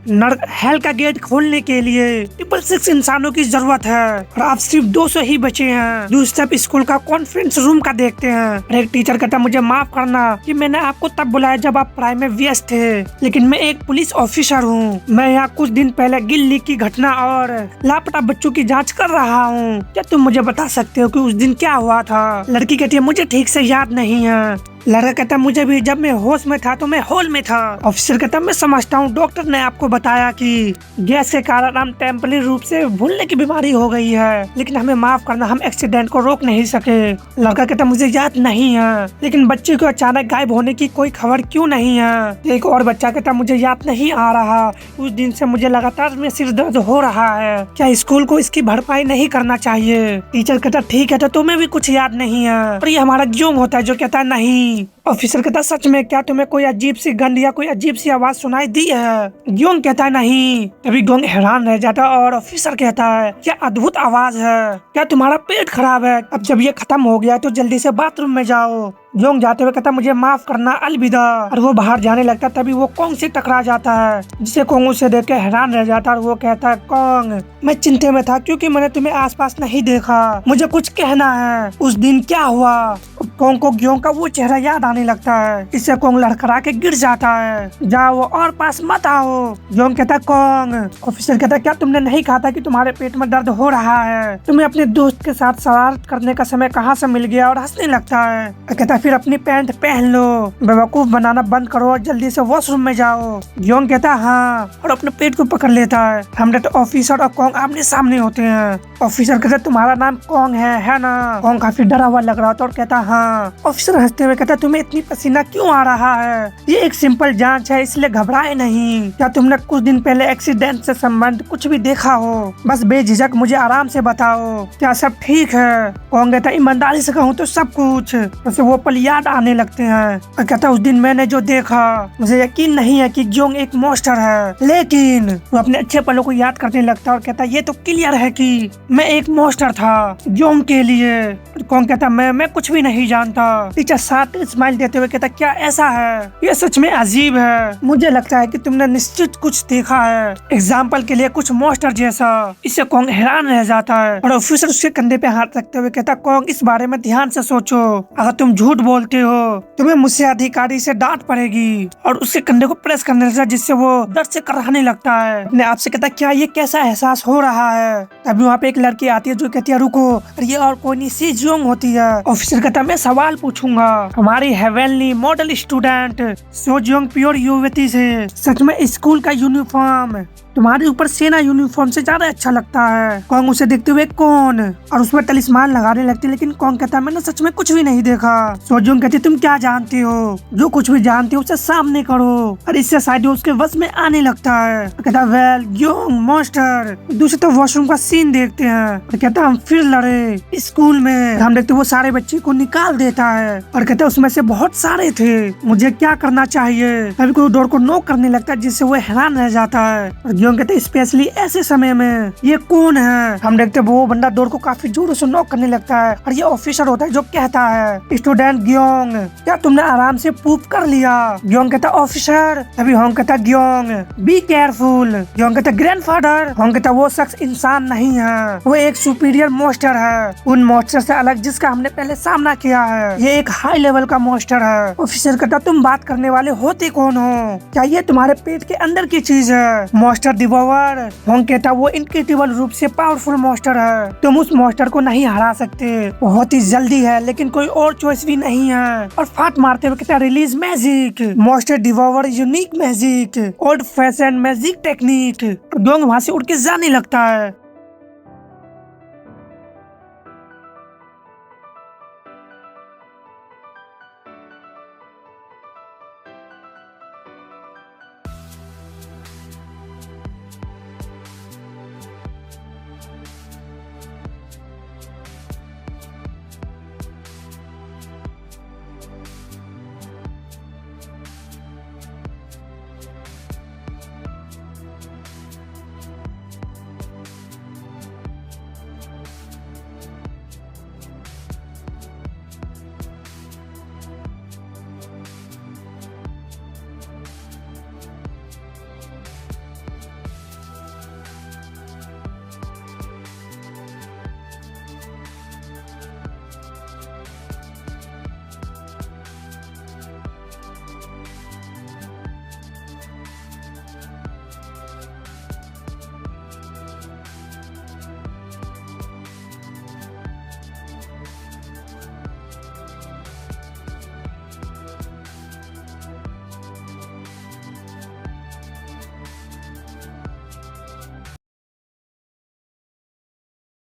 हेल का गेट खोलने के लिए 666 इंसानों की जरूरत है और आप सिर्फ 200 ही बचे हैं। दूसरी तरफ स्कूल का कॉन्फ्रेंस रूम का देखते हैं और एक टीचर कहता मुझे माफ करना कि मैंने आपको तब बुलाया जब आप पढ़ाई में व्यस्त थे, लेकिन मैं एक पुलिस ऑफिसर हूँ। मैं यहाँ कुछ दिन पहले गिल्ली की घटना और लापता बच्चों की जांच कर रहा हूँ। क्या तुम मुझे बता सकते हो कि उस दिन क्या हुआ था। लड़की कहती है मुझे ठीक से याद नहीं है। लड़का कहता मुझे भी, जब मैं होश में था तो मैं हॉल में था। ऑफिसर कहता मैं समझता हूँ, डॉक्टर ने आपको बताया कि गैस के कारण हम टेम्पररी रूप से भूलने की बीमारी हो गई है, लेकिन हमें माफ करना, हम एक्सीडेंट को रोक नहीं सके। लड़का कहता मुझे याद नहीं है, लेकिन बच्चे को अचानक गायब होने की कोई खबर क्यों नहीं है। एक और बच्चा कहता मुझे याद नहीं आ रहा, उस दिन से मुझे लगातार में सिर दर्द हो रहा है, क्या स्कूल को इसकी भरपाई नहीं करना चाहिए। टीचर कहता ठीक है तो तुम्हें भी कुछ याद नहीं है। और ये हमारा जोंग होता है जो कहता है नहीं। ऑफिसर कहता सच में, क्या तुम्हें कोई अजीब सी गंध या कोई अजीब सी आवाज सुनाई दी है। ग्योंग कहता है नहीं। तभी ग्योंग हैरान रह जाता है और ऑफिसर कहता है क्या अद्भुत आवाज है, क्या तुम्हारा पेट खराब है। अब जब ये खत्म हो गया तो जल्दी से बाथरूम में जाओ। ग्योंग जाते हुए कहता मुझे माफ करना, अलविदा। और वो बाहर जाने लगता तभी वो कोंग से टकरा जाता है, जिसे कोंग उसे देख के हैरान रह जाता है। और वो कहता है कोंग मैं चिंता में था क्योंकि मैंने तुम्हें आसपास नहीं देखा, मुझे कुछ कहना है, उस दिन क्या हुआ। कोंग को ग्योंग का वो चेहरा याद आने लगता है, इससे कोंग लड़खड़ा के गिर जाता है। जाओ और पास मत आओ। ग्योंग कहता कोंग। ऑफिसर कहता क्या तुमने नहीं कहा था कि तुम्हारे पेट में दर्द हो रहा है, तुम्हें अपने दोस्त के साथ शरारत करने का समय कहाँ से मिल गया। और हंसने लगता है, कहता फिर अपनी पैंट पहन लो, बेवकूफ बनाना बंद करो और जल्दी से वॉशरूम में जाओ। ग्योंग कहता हाँ और अपने पेट को पकड़ लेता है। हमने तो ऑफिसर और कोंग आमने सामने होते हैं। ऑफिसर कहता तुम्हारा नाम कोंग है ना। कोंग काफी डरा हुआ लग रहा था और कहता हाँ। ऑफिसर हंसते हुए कहता तुम्हें इतनी पसीना क्यों आ रहा है, ये एक सिंपल जांच है इसलिए घबराए नहीं। क्या तुमने कुछ दिन पहले एक्सीडेंट से संबंध कुछ भी देखा हो, बस बेझिझक मुझे आराम से बताओ, क्या सब ठीक है। कोंग कहता ईमानदारी से कहूँ तो सब कुछ। उसे वो पल याद आने लगते हैं और कहता उस दिन मैंने जो देखा, मुझे यकीन नहीं है कि ग्योंग एक मॉन्स्टर है, लेकिन वो अपने अच्छे पलों को याद करने लगता है और कहता ये तो क्लियर है कि मैं एक मॉन्स्टर था ग्योंग के लिए। कोंग कहता मैं कुछ भी नहीं जानता। टीचर साथ स्माइल देते हुए कहता क्या ऐसा है? ये सच में अजीब है। मुझे लगता है कि तुमने निश्चित कुछ देखा है, एग्जाम्पल के लिए कुछ मॉन्स्टर जैसा। इससे कॉन्ग हैरान रह जाता है और ऑफिसर उसके कंधे पे हाथ रखते हुए कहता कॉन्ग इस बारे में ध्यान से सोचो, अगर तुम झूठ बोलते हो तुम्हें मुझसे अधिकारी से डांट पड़ेगी। और उसके कंधे को प्रेस करने लगता है जिससे वो दर्द से कराहने लगता है। अपने आप से कहता क्या ये कैसा एहसास हो रहा है? तभी वहाँ पे एक लड़की आती है जो कहती है रुको, ये और कोई नहीं सी जियोंग होती है। ऑफिसर कहता मैं सवाल पूछूंगा, हमारी heavenly model student so Jeong pure युवती से सच में स्कूल का यूनिफॉर्म तुम्हारे ऊपर सेना यूनिफॉर्म से ज्यादा अच्छा लगता है। कॉन्ग उसे देखते हुए कौन और उसमें तलिस्मान लगाने लगती है, लेकिन कॉन्ग कहता है मैंने सच में कुछ भी नहीं देखा। सोजियोंग कहती तुम क्या जानती हो? जो कुछ भी जानती हो उसे सामने करो। और इससे शायद उसके वश में आने लगता है। कहता वेल योंग मॉन्स्टर। दूसरे तो वॉशरूम का सीन देखते हैं और कहता हम फिर लड़े स्कूल में। हम देखते वो सारे बच्चे को निकाल देता है और कहता उसमें से बहुत सारे थे, मुझे क्या करना चाहिए? कभी कोई डोर को नॉक करने लगता है जिससे वो हैरान रह जाता है। योंग कहते स्पेशली ऐसे समय में ये कौन है? हम देखते वो बंदा डोर को काफी जोरों से नॉक करने लगता है और ये ऑफिसर होता है जो कहता है स्टूडेंट ग्योंग क्या तुमने आराम से पूप कर लिया? ग्योंग कहता ऑफिसर। तभी होंग कहता ग्योंग बी केयरफुल। ग्योंग कहता ग्रैंडफादर। होंग कहता वो शख्स इंसान नहीं है, वो एक सुपीरियर मॉन्स्टर है, उन मॉन्स्टर से अलग जिसका हमने पहले सामना किया है। ये एक हाई लेवल का मॉन्स्टर है। ऑफिसर कहता तुम बात करने वाले होते कौन हो? क्या ये तुम्हारे पेट के अंदर की चीज है? मॉन्स्टर डिवोवर। होंग कहता वो इनक्रेडिबल रूप से पावरफुल मॉन्स्टर है, तुम उस मॉन्स्टर को नहीं हरा सकते, बहुत ही जल्दी है लेकिन कोई और चॉइस भी नहीं है। और फाट मारते हुए कहता release magic. Monster devour unique magic, old fashion magic technique. Gyeong वहाँ से उड़ के जाने लगता है।